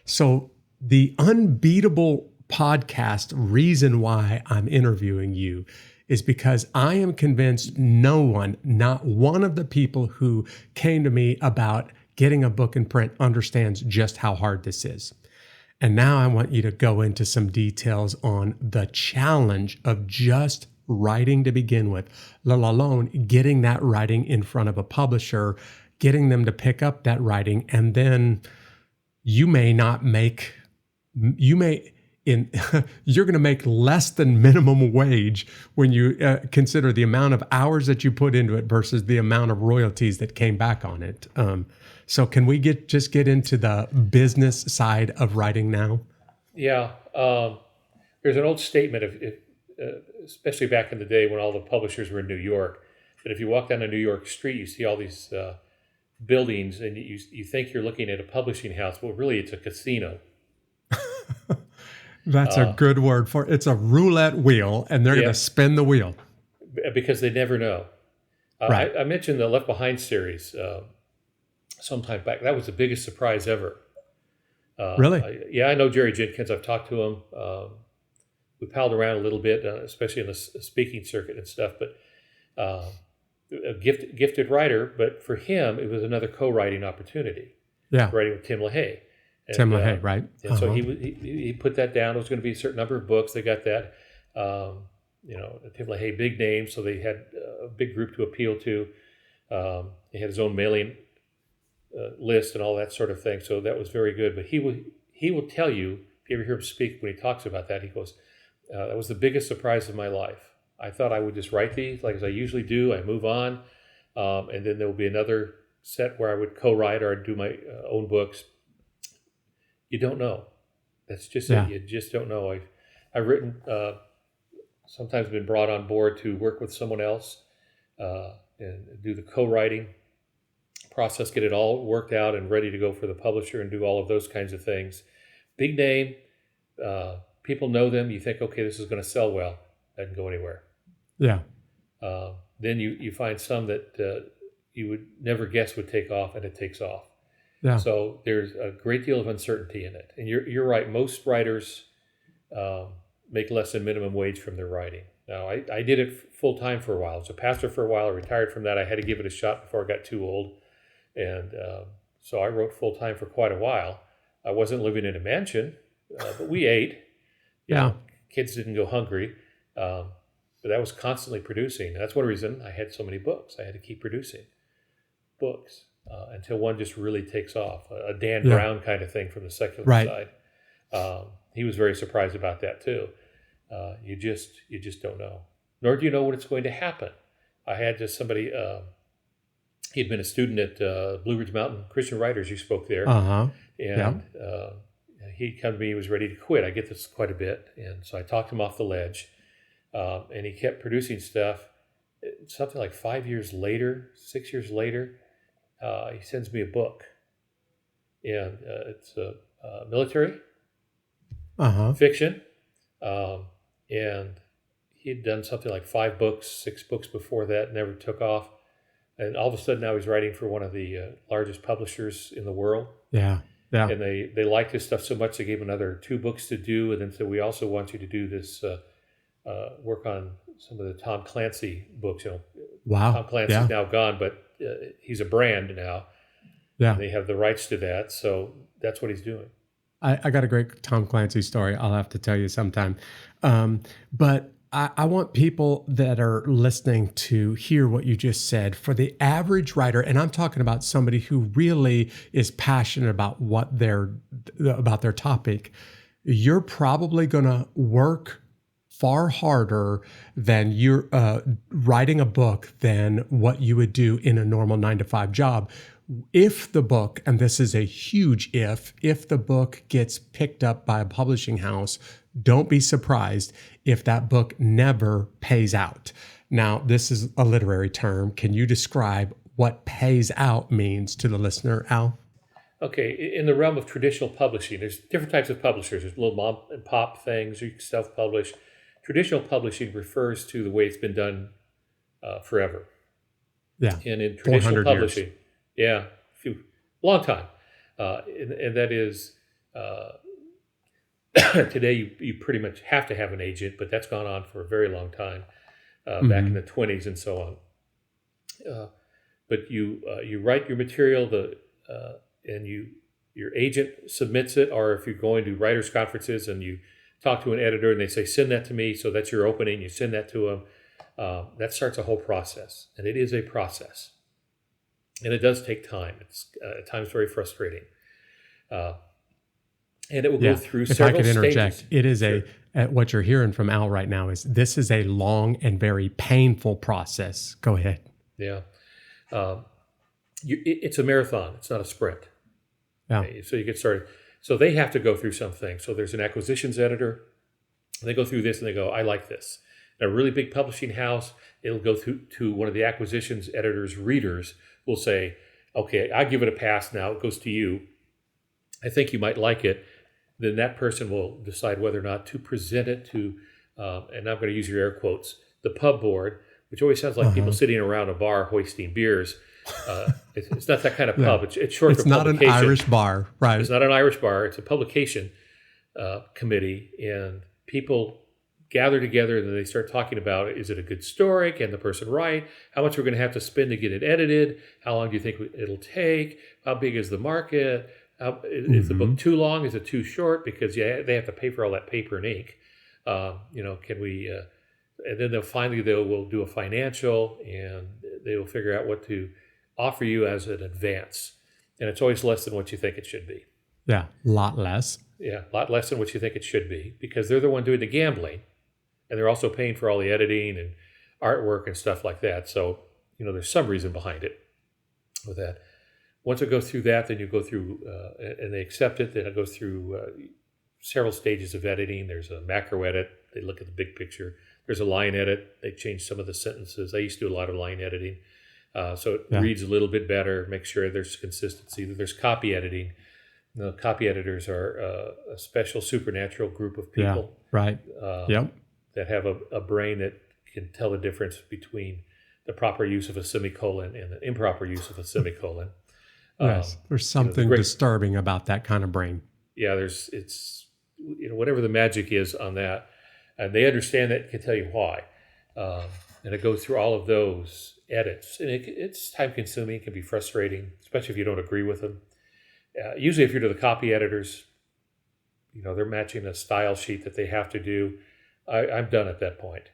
So the Unbeatable podcast reason why I'm interviewing you is because I am convinced no one, not one of the people who came to me about getting a book in print understands just how hard this is. And now I want you to go into some details on the challenge of just writing to begin with, let alone getting that writing in front of a publisher, getting them to pick up that writing, and then you're going to make less than minimum wage when you consider the amount of hours that you put into it versus the amount of royalties that came back on it. So can we just get into the business side of writing now? Yeah. There's an old statement especially back in the day when all the publishers were in New York, that if you walk down a New York street, you see all these buildings and you think you're looking at a publishing house. Well, really it's a casino. That's a good word for it. It's a roulette wheel, and they're going to spin the wheel. Because they never know. Right. I mentioned the Left Behind series sometime back. That was the biggest surprise ever. Really? I know Jerry Jenkins. I've talked to him. We palled around a little bit, especially in the speaking circuit and stuff. But a gifted writer, but for him, it was another co-writing opportunity. Yeah. Writing with Tim LaHaye. Tim LaHaye, right? And so he put that down. It was going to be a certain number of books. They got that. Tim LaHaye, big name, so they had a big group to appeal to. He had his own mailing list and all that sort of thing. So that was very good. But he will tell you, if you ever hear him speak, when he talks about that, he goes, that was the biggest surprise of my life. I thought I would just write these like as I usually do. I move on. And then there will be another set where I would co-write or I'd do my own books. You don't know. That's just it. You just don't know. I've written, sometimes been brought on board to work with someone else and do the co-writing process, get it all worked out and ready to go for the publisher and do all of those kinds of things. Big name, people know them. You think, okay, this is going to sell well. Doesn't go anywhere. Yeah. Then you find some that you would never guess would take off, and it takes off. Yeah. So there's a great deal of uncertainty in it. And you're right. Most writers make less than minimum wage from their writing. Now, I did it full time for a while. I was a pastor for a while. I retired from that. I had to give it a shot before I got too old. And so I wrote full time for quite a while. I wasn't living in a mansion, but we ate. You Yeah. know, kids didn't go hungry. But that was constantly producing. And that's one reason I had so many books. I had to keep producing books until one just really takes off. A Dan Brown kind of thing from the secular side. He was very surprised about that too. You just don't know, nor do you know when it's going to happen. I had just somebody. He'd been a student at Blue Ridge Mountain Christian Writers. You spoke there, and he'd come to me. He was ready to quit. I get this quite a bit, and so I talked him off the ledge, and he kept producing stuff. Something like 6 years later, he sends me a book, and it's a military fiction. And he'd done something like 5 books, 6 books before that, never took off. And all of a sudden now he's writing for one of the largest publishers in the world. Yeah. And they liked his stuff so much they gave him another 2 books to do. And then said, we also want you to do this work on some of the Tom Clancy books. You know, Wow. Tom Clancy's now gone, but he's a brand now. Yeah. And they have the rights to that. So that's what he's doing. I got a great Tom Clancy story I'll have to tell you sometime. But I want people that are listening to hear what you just said. For the average writer, and I'm talking about somebody who really is passionate about about their topic, you're probably going to work far harder than you're writing a book than what you would do in a normal 9-to-5 job. If the book, and this is a huge if the book gets picked up by a publishing house, don't be surprised if that book never pays out. Now, this is a literary term. Can you describe what pays out means to the listener, Al? Okay, in the realm of traditional publishing, there's different types of publishers. There's little mom and pop things, you can self-publish. Traditional publishing refers to the way it's been done forever. Yeah, and in traditional publishing, years. Long time. And that is, today you pretty much have to have an agent, but that's gone on for a very long time, back in the 1920s and so on. But you write your material, and your agent submits it, or if you're going to writers' conferences and you talk to an editor and they say, send that to me, so that's your opening, you send that to them, that starts a whole process, and it is a process. And it does take time. It's at times very frustrating. And it will go through several stages. If I could interject, it is what you're hearing from Al right now is this is a long and very painful process. Go ahead. Yeah. It's a marathon. It's not a sprint. Yeah. Okay, so you get started. So they have to go through some things. So there's an acquisitions editor. They go through this and they go, I like this. And a really big publishing house, it'll go to one of the acquisitions editor's readers will say, okay, I give it a pass now. It goes to you. I think you might like it. Then that person will decide whether or not to present it to, and I'm going to use your air quotes, the pub board, which always sounds like people sitting around a bar hoisting beers. It's not that kind of pub. It's short for publication. It's not an Irish bar, right? It's not an Irish bar. It's a publication committee, and people gather together and then they start talking about, is it a good story? Can the person write? How much we're going to have to spend to get it edited? How long do you think it'll take? How big is the market? Is the book too long? Is it too short? Because they have to pay for all that paper and ink. Can we? And then they will do a financial, and they will figure out what to offer you as an advance. And it's always less than what you think it should be. Yeah, a lot less. Yeah, a lot less than what you think it should be, because they're the one doing the gambling, and they're also paying for all the editing and artwork and stuff like that. So, there's some reason behind it with that. Once it goes through that, then you go through, and they accept it. Then it goes through several stages of editing. There's a macro edit. They look at the big picture. There's a line edit. They change some of the sentences. I used to do a lot of line editing. So it reads a little bit better, make sure there's consistency. There's copy editing. The copy editors are a special supernatural group of people. Yeah, right. That have a brain that can tell the difference between the proper use of a semicolon and the improper use of a semicolon. Yes. There's something disturbing about that kind of brain. Yeah, whatever the magic is on that, and they understand that, can tell you why. And it goes through all of those edits, and it's time consuming. It can be frustrating, especially if you don't agree with them. Usually, if you're to the copy editors, they're matching a style sheet that they have to do. I'm done at that point.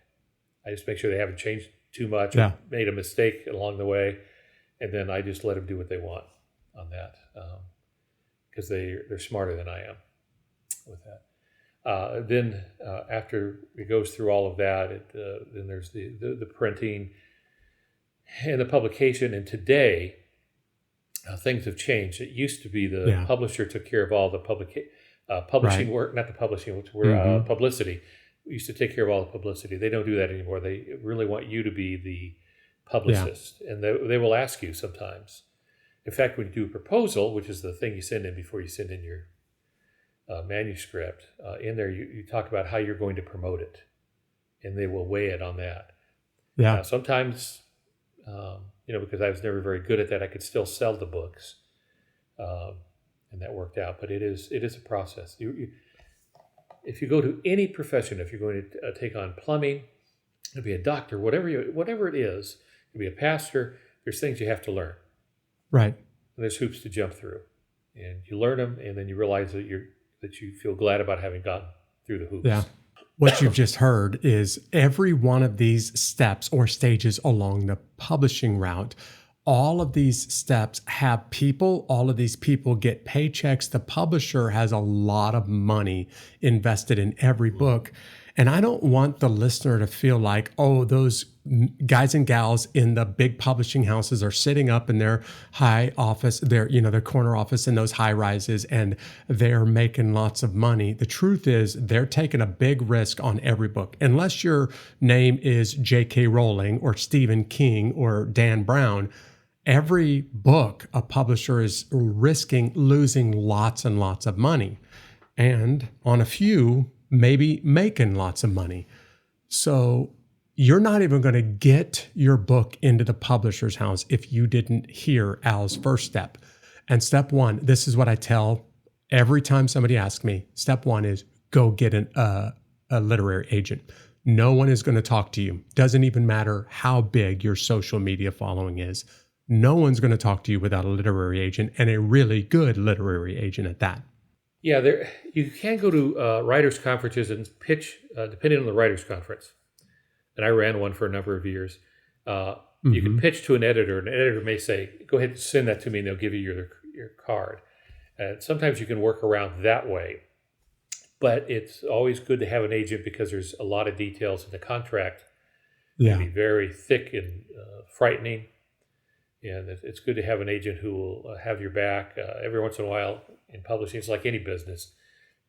I just make sure they haven't changed too much, or made a mistake along the way, and then I just let them do what they want on that, because they're smarter than I am with that. Then after it goes through all of that, then there's the printing and the publication. And today, things have changed. It used to be the publisher took care of all the publishing work, not the publishing, which were publicity. We used to take care of all the publicity. They don't do that anymore. They really want you to be the publicist, and they will ask you sometimes. In fact, when you do a proposal, which is the thing you send in before you send in your manuscript, in there you talk about how you're going to promote it, and they will weigh it on that. Yeah. Sometimes, because I was never very good at that, I could still sell the books, and that worked out. But it is a process. If you go to any profession, if you're going to take on plumbing, to be a doctor, whatever it is, to be a pastor, there's things you have to learn. Right. And there's hoops to jump through, and you learn them, and then you realize that you feel glad about having gone through the hoops. Yeah. What you've just heard is every one of these steps or stages along the publishing route. All of these steps have people. All of these people get paychecks. The publisher has a lot of money invested in every book. And I don't want the listener to feel like, oh, those guys and gals in the big publishing houses are sitting up in their high office, their corner office in those high rises, and they're making lots of money. The truth is they're taking a big risk on every book. Unless your name is J.K. Rowling or Stephen King or Dan Brown, every book a publisher is risking losing lots and lots of money. And on a few, maybe making lots of money. So you're not even going to get your book into the publisher's house if you didn't hear Al's first step. And step one, this is what I tell every time somebody asks me. Step one is go get a literary agent. No one is going to talk to you. Doesn't even matter how big your social media following is. No one's going to talk to you without a literary agent, and a really good literary agent at that. Yeah, you can go to writers' conferences and pitch, depending on the writers' conference. And I ran one for a number of years. You can pitch to an editor, and an editor may say, go ahead and send that to me, and they'll give you your card. And sometimes you can work around that way. But it's always good to have an agent because there's a lot of details in the contract. It can be very thick and frightening. And it's good to have an agent who will have your back. Every once in a while in publishing, it's like any business,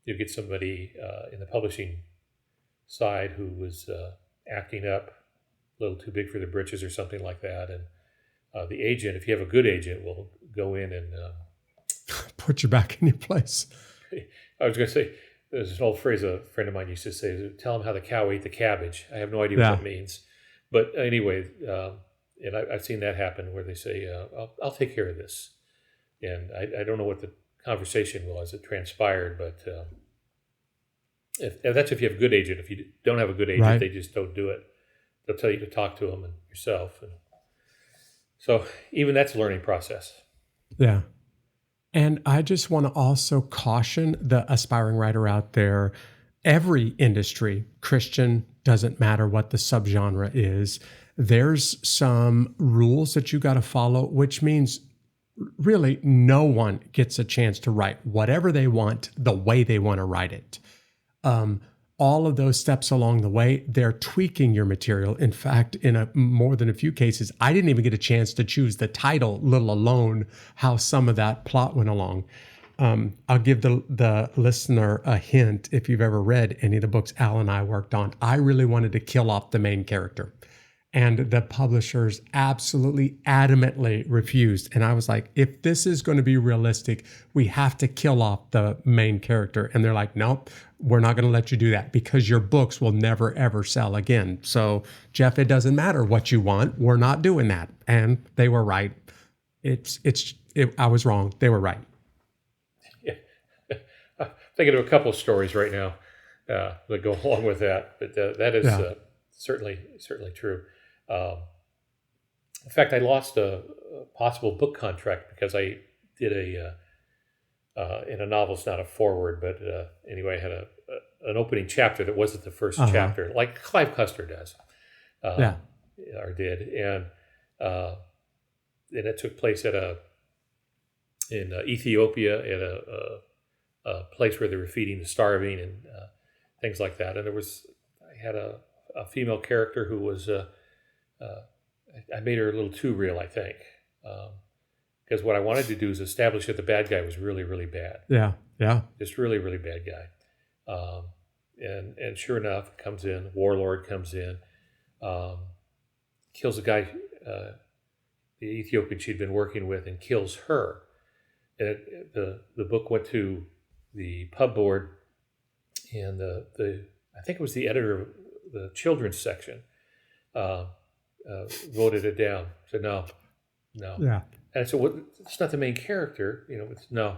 you get somebody in the publishing side who was acting up a little too big for their britches or something like that. And the agent, if you have a good agent, will go in and put you back in your place. I was going to say, there's an old phrase a friend of mine used to say, tell them how the cow ate the cabbage. I have no idea what that means. But anyway, and I've seen that happen where they say, I'll take care of this. And I don't know what the conversation was that transpired, but that's if you have a good agent. If you don't have a good agent, they just don't do it. They'll tell you to talk to them and yourself. And so even that's a learning process. Yeah. And I just want to also caution the aspiring writer out there. Every industry, Christian, doesn't matter what the subgenre is, there's some rules that you got to follow, which means really no one gets a chance to write whatever they want, the way they want to write it. All of those steps along the way, they're tweaking your material. In fact, in more than a few cases, I didn't even get a chance to choose the title, let alone how some of that plot went along. I'll give the listener a hint. If you've ever read any of the books Al and I worked on, I really wanted to kill off the main character. And the publishers absolutely adamantly refused. And I was like, if this is going to be realistic, we have to kill off the main character. And they're like, nope, we're not going to let you do that because your books will never, ever sell again. So, Jeff, it doesn't matter what you want. We're not doing that. And they were right. It's I was wrong. They were right. Yeah. I'm thinking of a couple of stories right now that go along with that, but that is certainly true. In fact, I lost a possible book contract because I did in a novel. It's not a foreword, but anyway, I had an opening chapter that wasn't the first chapter, like Clive Custer does, or did, and it took place in Ethiopia at a place where they were feeding the starving and things like that. And I had a female character who was, I made her a little too real, I think, because what I wanted to do is establish that the bad guy was really, really bad. Yeah, yeah. Just really, really bad guy. And sure enough, Warlord comes in, kills the guy, the Ethiopian she'd been working with, and kills her. And the book went to the pub board, and I think it was the editor of the children's section voted it down. Said no. Yeah. And I said, "Well, it's not the main character, It's no.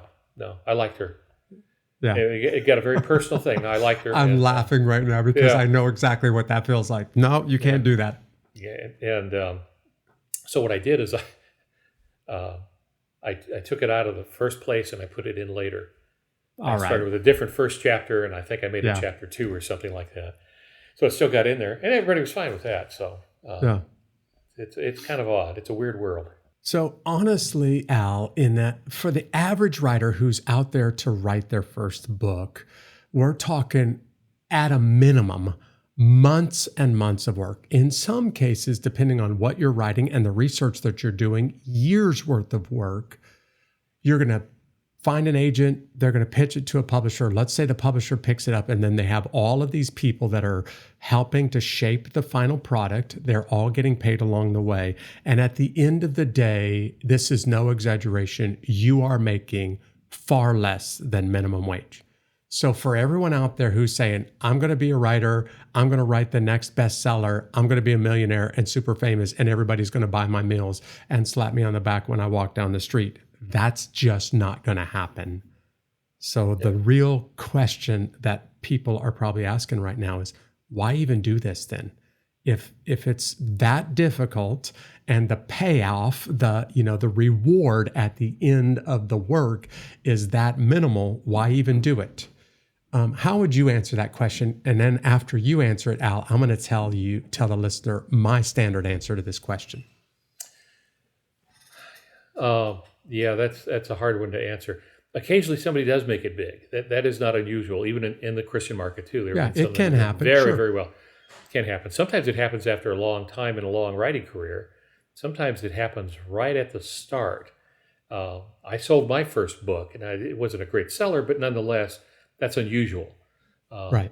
I liked her." Yeah. And it got a very personal thing. I liked her. I'm laughing right now because I know exactly what that feels like. No, you can't do that. Yeah, and so what I did is I took it out of the first place and I put it in later. I started with a different first chapter, and I think I made it chapter 2 or something like that. So it still got in there, and everybody was fine with that. So it's kind of odd. It's a weird world. So honestly, Al, in that for the average writer who's out there to write their first book, we're talking at a minimum months and months of work. In some cases, depending on what you're writing and the research that you're doing, years worth of work. You're going to find an agent, they're going to pitch it to a publisher. Let's say the publisher picks it up, and then they have all of these people that are helping to shape the final product. They're all getting paid along the way. And at the end of the day, this is no exaggeration, you are making far less than minimum wage. So for everyone out there who's saying, I'm going to be a writer, I'm going to write the next bestseller, I'm going to be a millionaire and super famous, and everybody's going to buy my meals and slap me on the back when I walk down the street, that's just not going to happen. So the real question that people are probably asking right now is, why even do this then? If it's that difficult and the payoff, the reward at the end of the work is that minimal, why even do it? How would you answer that question? And then after you answer it, Al, I'm going to tell the listener my standard answer to this question. Yeah, that's a hard one to answer. Occasionally, somebody does make it big. That is not unusual, even in the Christian market too. It can happen. Very well. It can happen. Sometimes it happens after a long time in a long writing career. Sometimes it happens right at the start. I sold my first book, and it wasn't a great seller, but nonetheless, that's unusual. Right.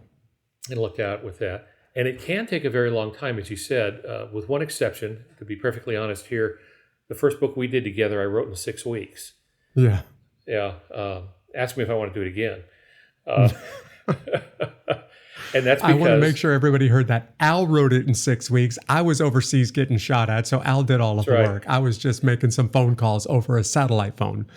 And looked out with that. And it can take a very long time, as you said, with one exception. To be perfectly honest here, the first book we did together, I wrote in 6 weeks. Yeah. Yeah. Ask me if I want to do it again. And that's because I want to make sure everybody heard that. Al wrote it in 6 weeks. I was overseas getting shot at, so Al did all of the work. I was just making some phone calls over a satellite phone.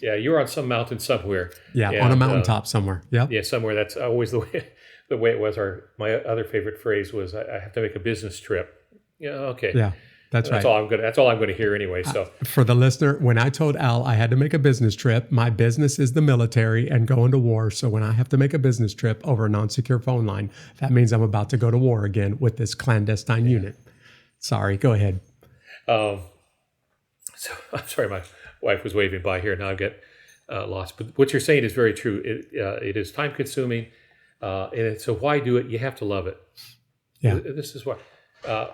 Yeah, you were on some mountain somewhere. Yeah, on a mountaintop somewhere. Yep. Yeah, somewhere. That's always the way it was. My other favorite phrase was, "I have to make a business trip." Yeah, okay. Yeah. That's right. That's all I'm going to hear anyway. So for the listener, when I told Al I had to make a business trip, my business is the military and going to war. So when I have to make a business trip over a non-secure phone line, that means I'm about to go to war again with this clandestine unit. Sorry, go ahead. So I'm sorry, my wife was waving by here. Now I've got lost. But what you're saying is very true. It is time consuming. And so why do it? You have to love it. Yeah. This is why.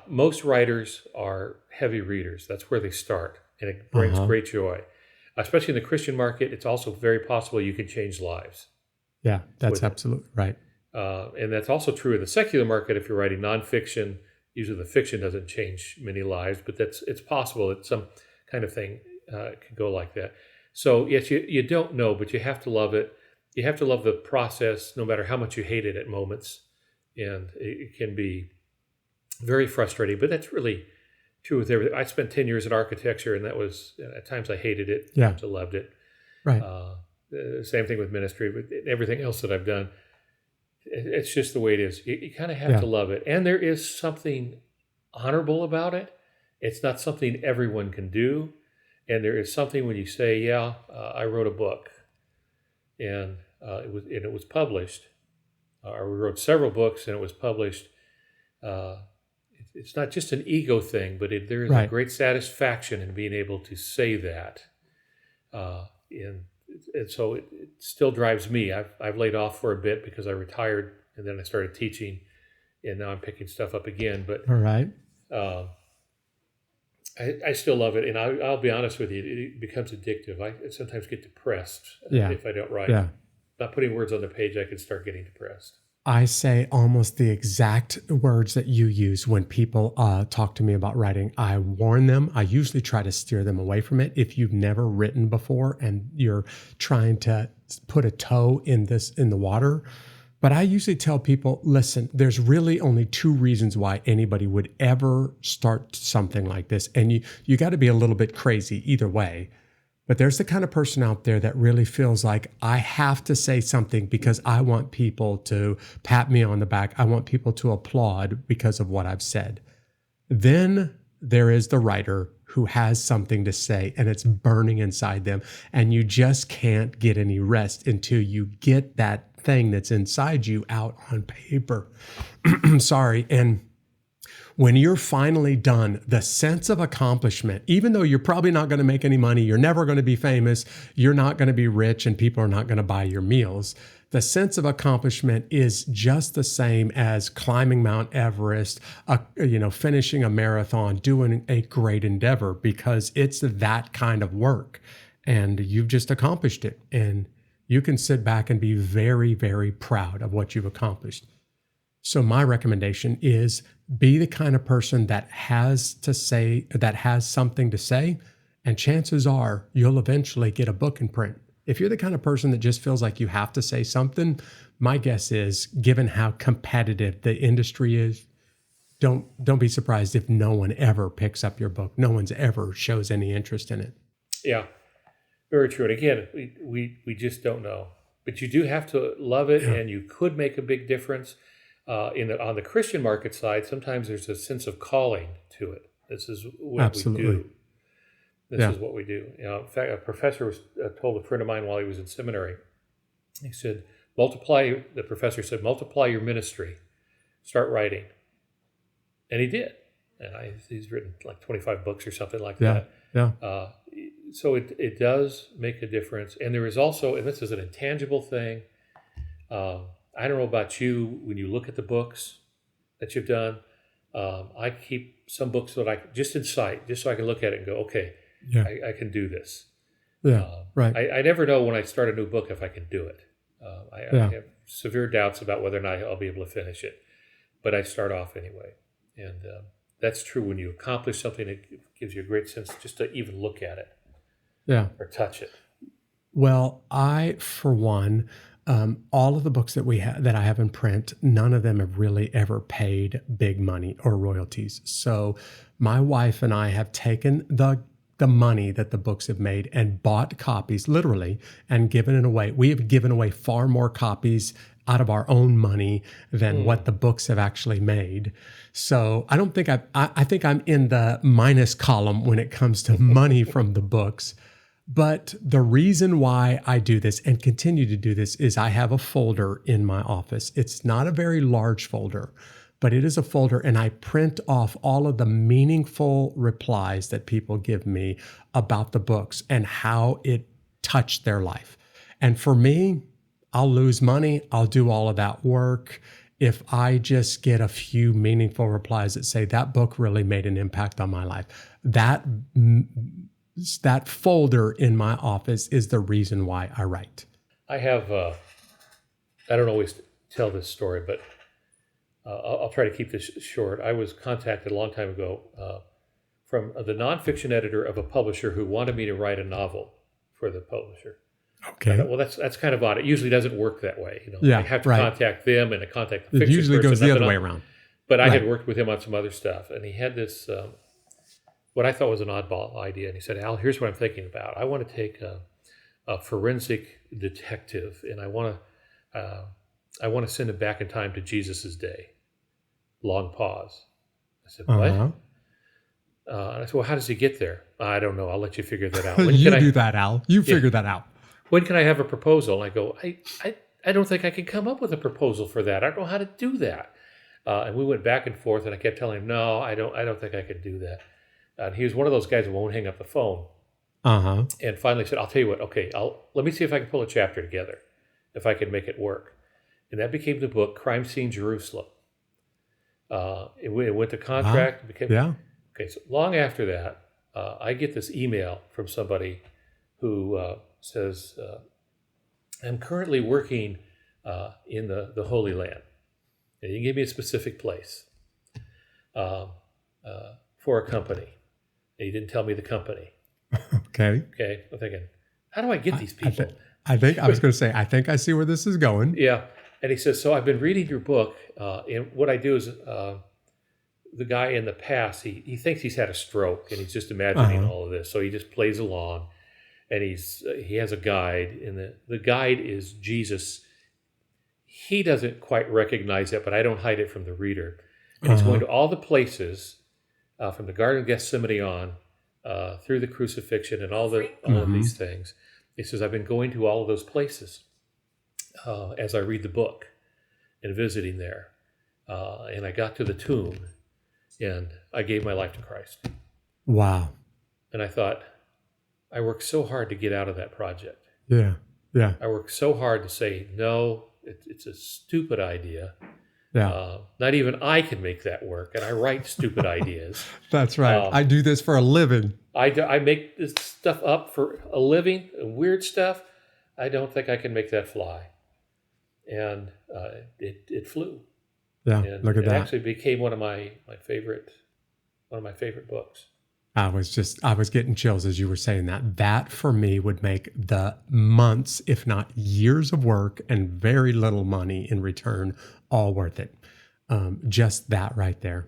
Most writers are heavy readers. That's where they start, and it brings great joy. Especially in the Christian market, it's also very possible you can change lives. Yeah, that's absolutely right. And that's also true in the secular market. If you're writing nonfiction, usually the fiction doesn't change many lives, but it's possible that some kind of thing can go like that. So yes, you don't know, but you have to love it. You have to love the process, no matter how much you hate it at moments, and it can be very frustrating, but that's really true with everything. I spent 10 years in architecture, and that was, at times I hated it, at Yeah. times I loved it. Right. Same thing with ministry, but everything else that I've done, it's just the way it is. You kind of have to love it. And there is something honorable about it. It's not something everyone can do. And there is something when you say, I wrote a book, and it was published, or we wrote several books and it was published. It's not just an ego thing, but there is a great satisfaction in being able to say that. And so it still drives me. I've laid off for a bit because I retired, and then I started teaching, and now I'm picking stuff up again. But all right. I still love it, and I'll be honest with you, it becomes addictive. I sometimes get depressed if I don't write. Yeah. Not putting words on the page, I can start getting depressed. I say almost the exact words that you use when people talk to me about writing. I warn them. I usually try to steer them away from it. If you've never written before and you're trying to put a toe in the water. But I usually tell people, listen, there's really only two reasons why anybody would ever start something like this. And you got to be a little bit crazy either way. But there's the kind of person out there that really feels like I have to say something because I want people to pat me on the back. I want people to applaud because of what I've said. Then there is the writer who has something to say and it's burning inside them. And you just can't get any rest until you get that thing that's inside you out on paper. Sorry. And when you're finally done, the sense of accomplishment, even though you're probably not going to make any money, you're never going to be famous, you're not going to be rich, and people are not going to buy your meals, the sense of accomplishment is just the same as climbing Mount Everest, finishing a marathon, doing a great endeavor, because it's that kind of work, and you've just accomplished it, and you can sit back and be very, very proud of what you've accomplished. So my recommendation is be the kind of person that has something to say, and chances are you'll eventually get a book in print. If you're the kind of person that just feels like you have to say something, my guess is, given how competitive the industry is, don't be surprised if no one ever picks up your book. No one's ever shows any interest in it. Yeah, very true. And again, we just don't know. But you do have to love it, and you could make a big difference. On the Christian market side, sometimes there's a sense of calling to it. This is what we do. This is what we do. In fact, a professor told a friend of mine while he was in seminary, he said, the professor said, multiply your ministry, start writing. And he did. And he's written like 25 books or something like that. Yeah. So it does make a difference. And there is also, and this is an intangible thing, I don't know about you, when you look at the books that you've done, I keep some books that just in sight, just so I can look at it and go, okay, I can do this. Right. I never know when I start a new book if I can do it. I have severe doubts about whether or not I'll be able to finish it, but I start off anyway. And that's true when you accomplish something, it gives you a great sense just to even look at it or touch it. Well, I, for one, all of the books that I have in print, none of them have really ever paid big money or royalties. So my wife and I have taken the money that the books have made and bought copies, literally, and given it away. We have given away far more copies out of our own money than what the books have actually made. So I don't think I think I'm in the minus column when it comes to money from the books. But the reason why I do this and continue to do this is I have a folder in my office. It's not a very large folder, but it is a folder, and I print off all of the meaningful replies that people give me about the books and how it touched their life. And for me, I'll lose money. I'll do all of that work if I just get a few meaningful replies that say that book really made an impact on my life. That folder in my office is the reason why I write. I have, I don't always tell this story, but I'll try to keep this short. I was contacted a long time ago from the nonfiction editor of a publisher who wanted me to write a novel for the publisher. Okay. Well, that's kind of odd. It usually doesn't work that way. I have to contact them and contact the fiction person. It usually goes the other way around. But I had worked with him on some other stuff, and he had this what I thought was an oddball idea. And he said, Al, here's what I'm thinking about. I want to take a forensic detective, and I want to send him back in time to Jesus's day. Long pause. I said, what? And I said, well, how does he get there? I don't know. I'll let you figure that out. Do that, Al. You figure that out. When can I have a proposal? And I go, I don't think I can come up with a proposal for that. I don't know how to do that. And we went back and forth, and I kept telling him, no, I don't think I can do that. And he was one of those guys who won't hang up the phone. And finally said, I'll tell you what, okay, let me see if I can pull a chapter together, if I can make it work. And that became the book, Crime Scene Jerusalem. It went to contract. Okay, so long after that, I get this email from somebody who says, I'm currently working in the Holy Land. And he gave me a specific place for a company. And he didn't tell me the company. Okay. I'm thinking, how do I get these people? I was going to say, I think I see where this is going. Yeah. And he says, so I've been reading your book. And what I do is the guy in the past, he thinks he's had a stroke and he's just imagining all of this. So he just plays along, and he has a guide, and the guide is Jesus. He doesn't quite recognize it, but I don't hide it from the reader. And he's going to all the places from the Garden of Gethsemane on, through the crucifixion and all of these things. He says, I've been going to all of those places as I read the book and visiting there. And I got to the tomb, and I gave my life to Christ. Wow. And I thought, I worked so hard to get out of that project. Yeah. I worked so hard to say, no, it's a stupid idea. Yeah. Not even I can make that work, and I write stupid ideas. That's right. I do this for a living. I make this stuff up for a living, weird stuff. I don't think I can make that fly. And it flew. Yeah, and look at that. It actually became one of my favorite books. I was getting chills as you were saying that. That for me would make the months, if not years of work and very little money in return, all worth it. Just that right there.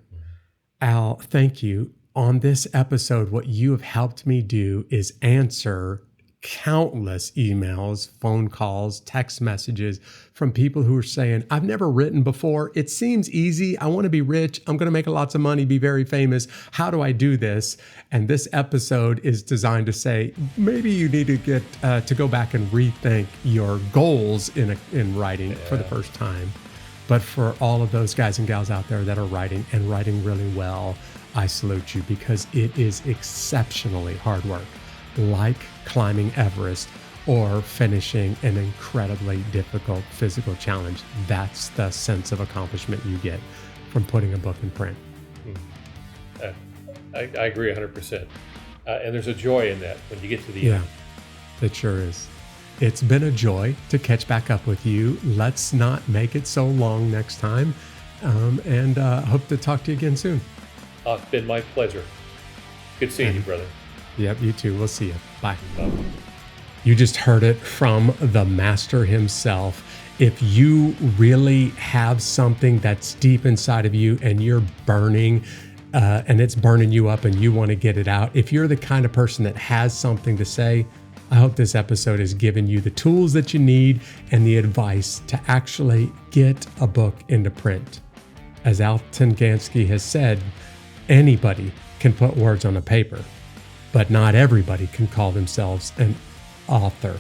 Al, thank you. On this episode, what you have helped me do is answer countless emails, phone calls, text messages from people who are saying, I've never written before. It seems easy. I want to be rich. I'm going to make lots of money, be very famous. How do I do this? And this episode is designed to say, maybe you need to get to go back and rethink your goals in writing for the first time. But for all of those guys and gals out there that are writing and writing really well, I salute you, because it is exceptionally hard work. Like climbing Everest or finishing an incredibly difficult physical challenge. That's the sense of accomplishment you get from putting a book in print. I agree 100%. And there's a joy in that when you get to the end. Yeah, it sure is. It's been a joy to catch back up with you. Let's not make it so long next time. And hope to talk to you again soon. It's been my pleasure. Good seeing you, brother. Yep, you too. We'll see you. Bye. You just heard it from the master himself. If you really have something that's deep inside of you and you're burning, and it's burning you up and you want to get it out, if you're the kind of person that has something to say, I hope this episode has given you the tools that you need and the advice to actually get a book into print. As Alton Gansky has said, anybody can put words on a paper, but not everybody can call themselves an author.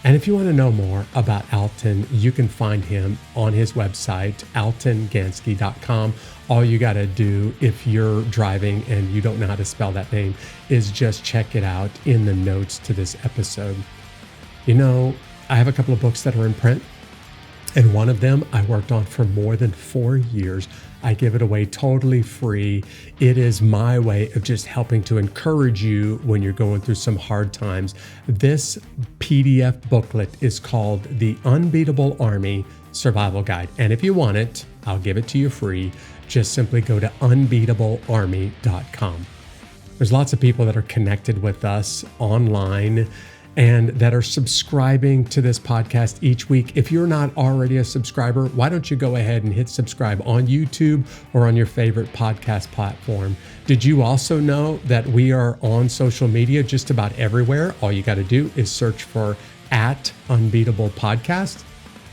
And if you want to know more about Alton, you can find him on his website, altongansky.com. All you got to do if you're driving and you don't know how to spell that name is just check it out in the notes to this episode. You know, I have a couple of books that are in print, and one of them I worked on for more than 4 years. I give it away totally free. It is my way of just helping to encourage you when you're going through some hard times. This PDF booklet is called The Unbeatable Army Survival Guide. And if you want it, I'll give it to you free. Just simply go to unbeatablearmy.com. There's lots of people that are connected with us online, and that are subscribing to this podcast each week. If you're not already a subscriber, why don't you go ahead and hit subscribe on YouTube or on your favorite podcast platform? Did you also know that we are on social media just about everywhere? All you got to do is search for @Unbeatable Podcast,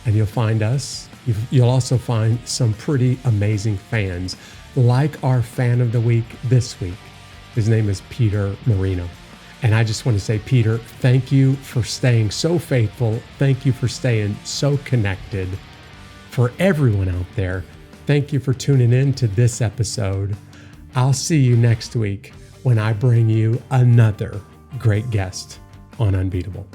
and you'll find us. You'll also find some pretty amazing fans, like our fan of the week this week. His name is Peter Marino. And I just want to say, Peter, thank you for staying so faithful. Thank you for staying so connected. For everyone out there, thank you for tuning in to this episode. I'll see you next week when I bring you another great guest on Unbeatable.